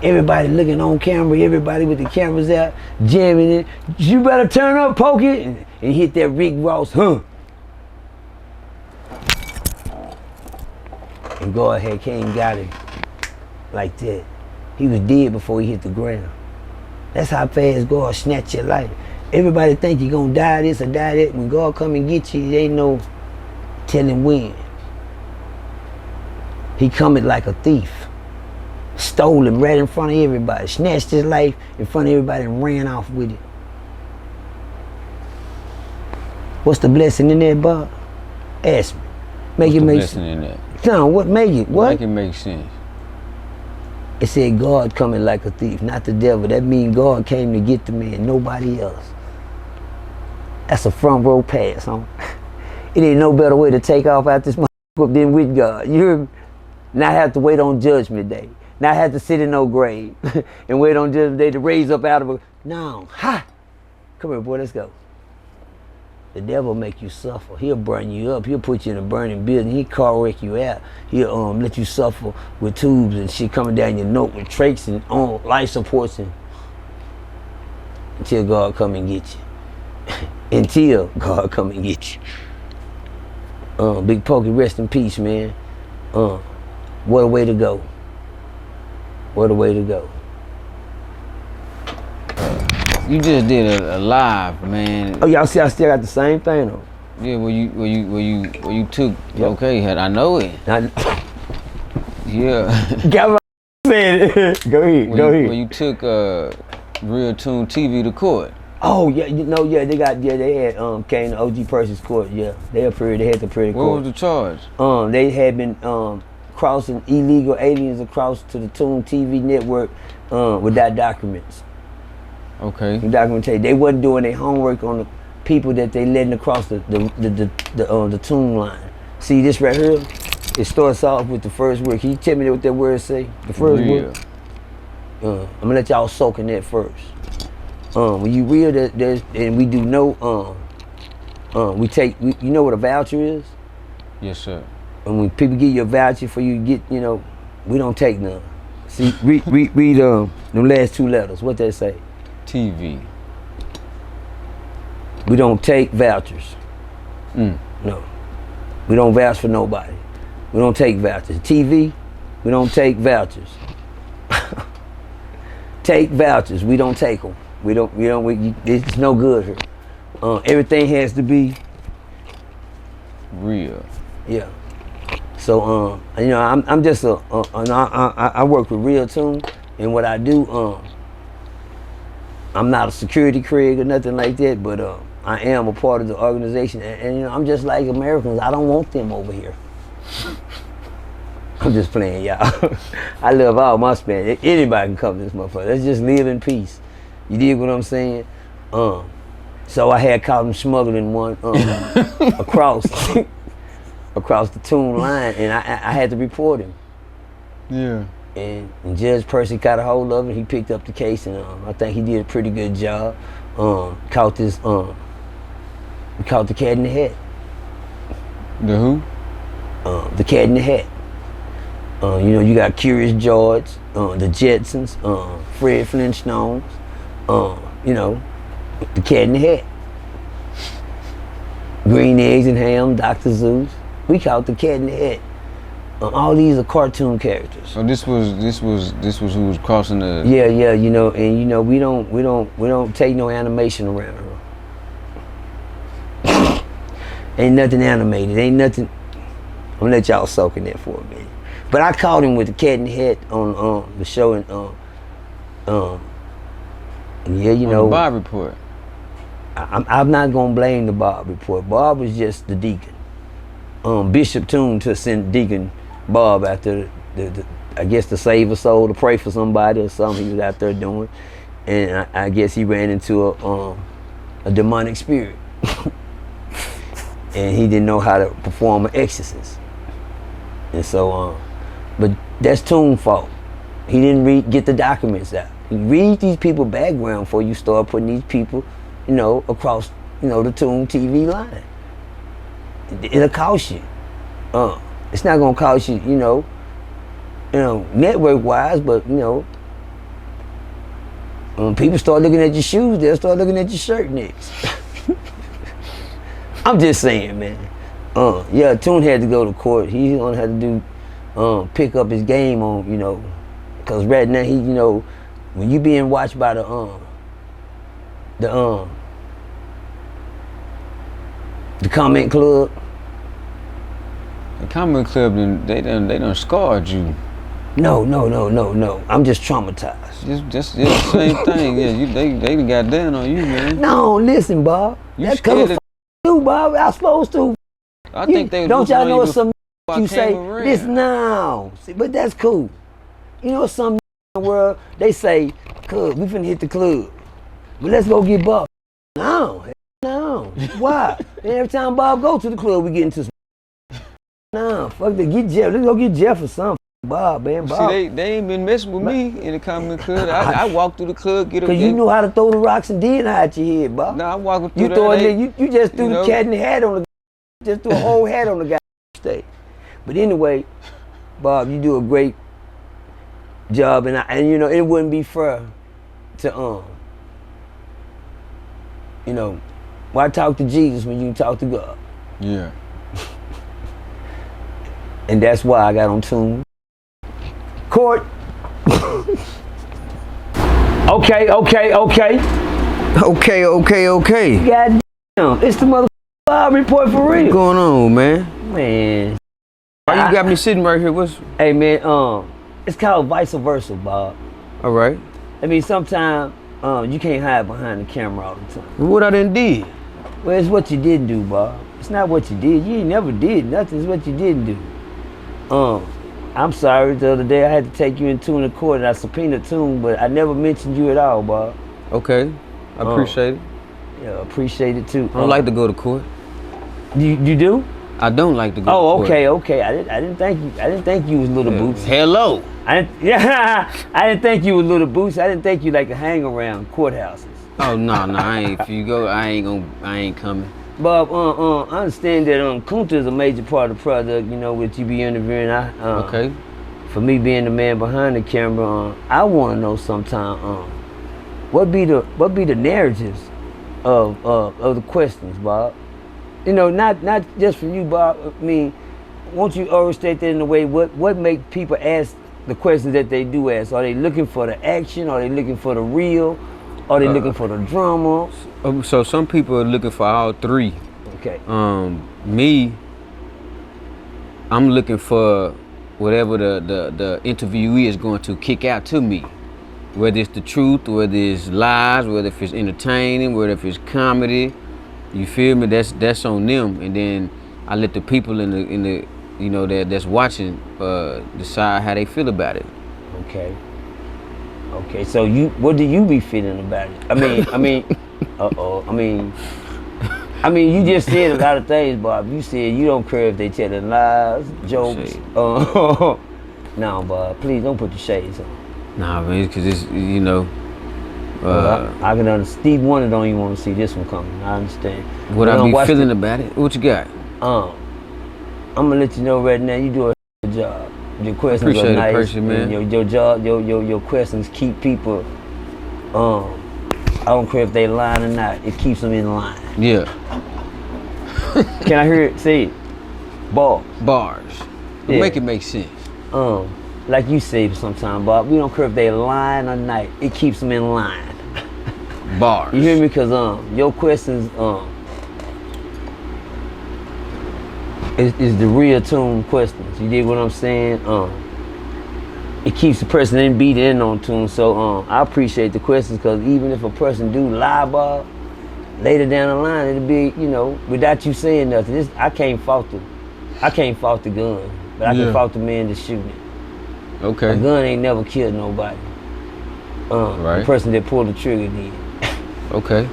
C: Everybody looking on camera, everybody with the cameras out, jamming it. You better turn up, Pokey, and hit that Rick Ross, huh? And God came and got him like that. He was dead before he hit the ground. That's how fast God snatch your life. Everybody think you're gonna die this or die that. When God come and get you, there ain't no telling when. He coming like a thief. Stole him right in front of everybody. Snatched his life in front of everybody and ran off with it. What's the blessing in that, Bob? Ask me.
B: Make it make sense. In that?
C: No, what make it? What?
B: Make it make sense.
C: It said God coming like a thief, not the devil. That means God came to get the man, nobody else. That's a front row pass, huh? It ain't no better way to take off out this motherfucker than with God. You hear me? Not have to wait on Judgment Day. Not have to sit in no grave and wait on Judgment Day to raise up out of a. No, ha! Come here, boy, let's go. The devil make you suffer. He'll burn you up. He'll put you in a burning building. He'll car wreck you out. He'll let you suffer with tubes and shit coming down your neck with trachs and life supports until God come and get you. Until God come and get you. Big Pokey, rest in peace, man. What a way to go. What a way to go.
B: You just did a live, man.
C: Oh, y'all see I still got the same thing on.
B: Yeah, where you took,
C: Yep.
B: okay, I know it. Yeah.
C: Got my saying. Go ahead,
B: Where you took RealToonTV to court.
C: Oh yeah, they had came to OG Percy's court. Yeah, they had the court.
B: What was the charge?
C: They had been crossing illegal aliens across to the Toon TV network without documents.
B: Okay.
C: Documentation. They wasn't doing their homework on the people that they letting across the Toon line. See this right here? It starts off with the first word. Can you tell me what that word say? The first word. I'm gonna let y'all soak in that first. When you real that and we do know you know what a voucher is?
B: Yes, sir.
C: And when people give you a voucher for you to get, we don't take none. See, read them last two letters. What they say?
B: TV.
C: We don't take vouchers. No. We don't vouch for nobody. We don't take vouchers. TV, we don't take vouchers. Take vouchers, we don't take them. It's no good here. Everything has to be
B: real.
C: Yeah. So, I'm just I work with RealToon, and what I do, I'm not a security Craig or nothing like that, but I am a part of the organization, and I'm just like Americans. I don't want them over here. I'm just playing, y'all. I love all my Spanish. Anybody can come to this motherfucker. Let's just live in peace. You dig what I'm saying? So I had caught him smuggling one across the Toon line, and I had to report him.
B: Yeah.
C: And Judge Percy got a hold of it. He picked up the case, and I think he did a pretty good job. Caught the cat in the hat.
B: The who?
C: The cat in the hat. You got Curious George, the Jetsons, Fred Flintstones, the cat in the hat. Green Eggs and Ham, Dr. Zeus. We caught the cat in the hat. All these are cartoon characters.
B: So this was who was crossing the.
C: Yeah, and we don't take no animation around her. Ain't nothing animated. Ain't nothing. I'm gonna let y'all soak in there for a minute. But I caught him with the cat in the hat on the show, and
B: the Bob Report.
C: I'm not gonna blame the Bob Report. Bob was just the deacon. Bishop Toon to send Deacon Bob after the I guess to save a soul, to pray for somebody or something he was out there doing, and I guess he ran into a demonic spirit, and he didn't know how to perform an exorcism, and so but that's Toon's fault. He didn't get the documents out. You read these people background before you start putting these people, across, the Toon TV line. It'll cost you. It's not gonna cost you, network wise, but when people start looking at your shoes, they'll start looking at your shirt next. I'm just saying, man. Toon had to go to court. He's gonna have to do pick up his game on, because right now he, when you being watched by the comment club.
B: The comment club, they done scarred you.
C: No. I'm just traumatized.
B: Just the same thing. Yeah, they got down on you, man.
C: No, listen, Bob. That's coming you, Bob. I'm supposed to.
B: I think they
C: don't y'all know some you say
B: around.
C: This now. See, but that's cool. Some in the world they say, "Club, we finna hit the club, but let's go get Bob." No. Why? Every time Bob go to the club, we get into some. Nah, fuck that. Get Jeff. Let's go get Jeff or something. Bob, man. Bob.
B: See, they ain't been messing with me in the comedy club. I walk through the club, get a.
C: Cause you know how to throw the rocks and did hide your head, Bob.
B: Nah, I'm walking through
C: you throw you just threw the cat in the hat on the. Just threw a whole hat on the guy stage. But anyway, Bob, you do a great job, and you know it wouldn't be fair to you know, why talk to Jesus when you can talk to God?
B: Yeah.
C: And that's why I got on tune. Court. Okay. God damn, it's the motherfucking report for real.
B: What's going on, man?
C: Man.
B: Why you got me sitting right here?
C: Hey man, it's called vice versa, Bob.
B: All right.
C: I mean, sometimes you can't hide behind the camera all the time.
B: What I done did?
C: Well, it's what you didn't do, Bob. It's not what you did. You ain't never did nothing. It's what you didn't do. I'm sorry. The other day I had to take you in tune in court, and I subpoenaed tune, but I never mentioned you at all, Bob.
B: Okay. I appreciate it.
C: Yeah, appreciate it too.
B: I don't like to go to court.
C: You do?
B: I don't like to go to court.
C: Okay. I didn't think you was little Boots.
B: Hello.
C: I didn't think you was little Boots. I didn't think you like to hang around courthouses.
B: Oh no, I ain't. If you go, I ain't coming.
C: Bob, I understand that Kunta is a major part of the product, you know, with you be interviewing.
B: Okay.
C: For me being the man behind the camera, I want to know sometime, what be the narratives of the questions, Bob? You know, not just from you, Bob. I mean, won't you overstate that in a way? What make people ask the questions that they do ask? Are they looking for the action? Are they looking for the real? Are they looking for the drama?
B: So some people are looking for all three.
C: Okay.
B: Me, I'm looking for whatever the interviewee is going to kick out to me. Whether it's the truth, whether it's lies, whether if it's entertaining, whether if it's comedy. You feel me? That's on them, and then I let the people in the you know that's watching decide how they feel about it.
C: Okay. So what do you be feeling about it? I mean, you just said a lot of things, Bob. You said you don't care if they telling lies, jokes. No, Bob, please don't put the shades on.
B: Nah, man, because it's you know.
C: I can understand. Steve Wonder don't even want to see this one coming. I understand.
B: What I be feeling about it? What you got?
C: I'm gonna let you know right now. You do a good job. Your questions
B: Appreciate
C: are nice.
B: Percy, man.
C: Your job, your questions keep people. I don't care if they lying or not. It keeps them in line.
B: Yeah.
C: Can I hear it? Say it. Bars.
B: Yeah. Make it make sense.
C: Like you say sometimes, Bob. We don't care if they lying or not. It keeps them in line.
B: Bars.
C: You hear me? Cause your questions is the real tune questions. You dig what I'm saying? It keeps the person in beat in on tune. So I appreciate the questions, because even if a person do lie, Bob, later down the line it'll be, you know, without you saying nothing. I can't fault the gun, but I can fault the man that's shooting it.
B: Okay.
C: A gun ain't never killed nobody.
B: Right.
C: The person that pulled the trigger did.
B: Okay.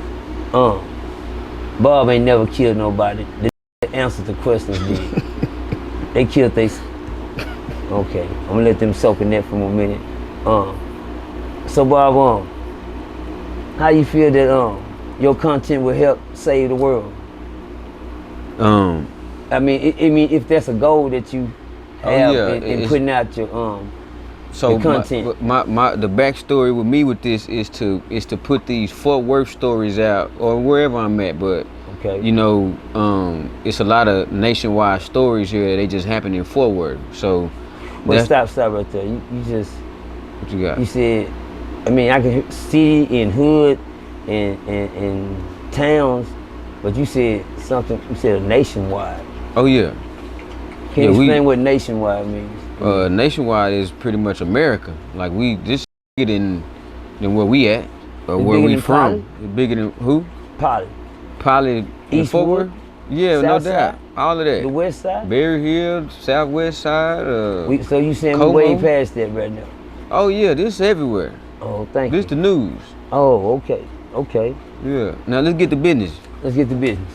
C: Bob ain't never killed nobody. The answer to questions did. They killed they. Okay, I'm gonna let them soak in that for a minute. So Bob, how you feel that your content will help save the world? I mean, if that's a goal that you have in putting out your content.
B: The backstory with me with this is to put these Fort Worth stories out, or wherever I'm at, but you know, it's a lot of nationwide stories here. They just happen in Fort Worth. So
C: but stop right there. You just
B: what you got?
C: You said, I mean, I can see in hood and towns, but you said something. You said nationwide.
B: Oh yeah.
C: Can you explain what nationwide means?
B: Nationwide is pretty much America. Like we just bigger than where we at or
C: it's
B: where we from.
C: Poly?
B: It's bigger than who?
C: Poly.
B: Fort Worth? Yeah, no doubt. All of that.
C: The west side?
B: Berry Hill, southwest side.
C: So you saying we way past that right now?
B: Oh yeah, this is everywhere.
C: Oh, thank you.
B: This the news.
C: Oh, okay.
B: Yeah. Now let's get to business.
C: Let's get to business.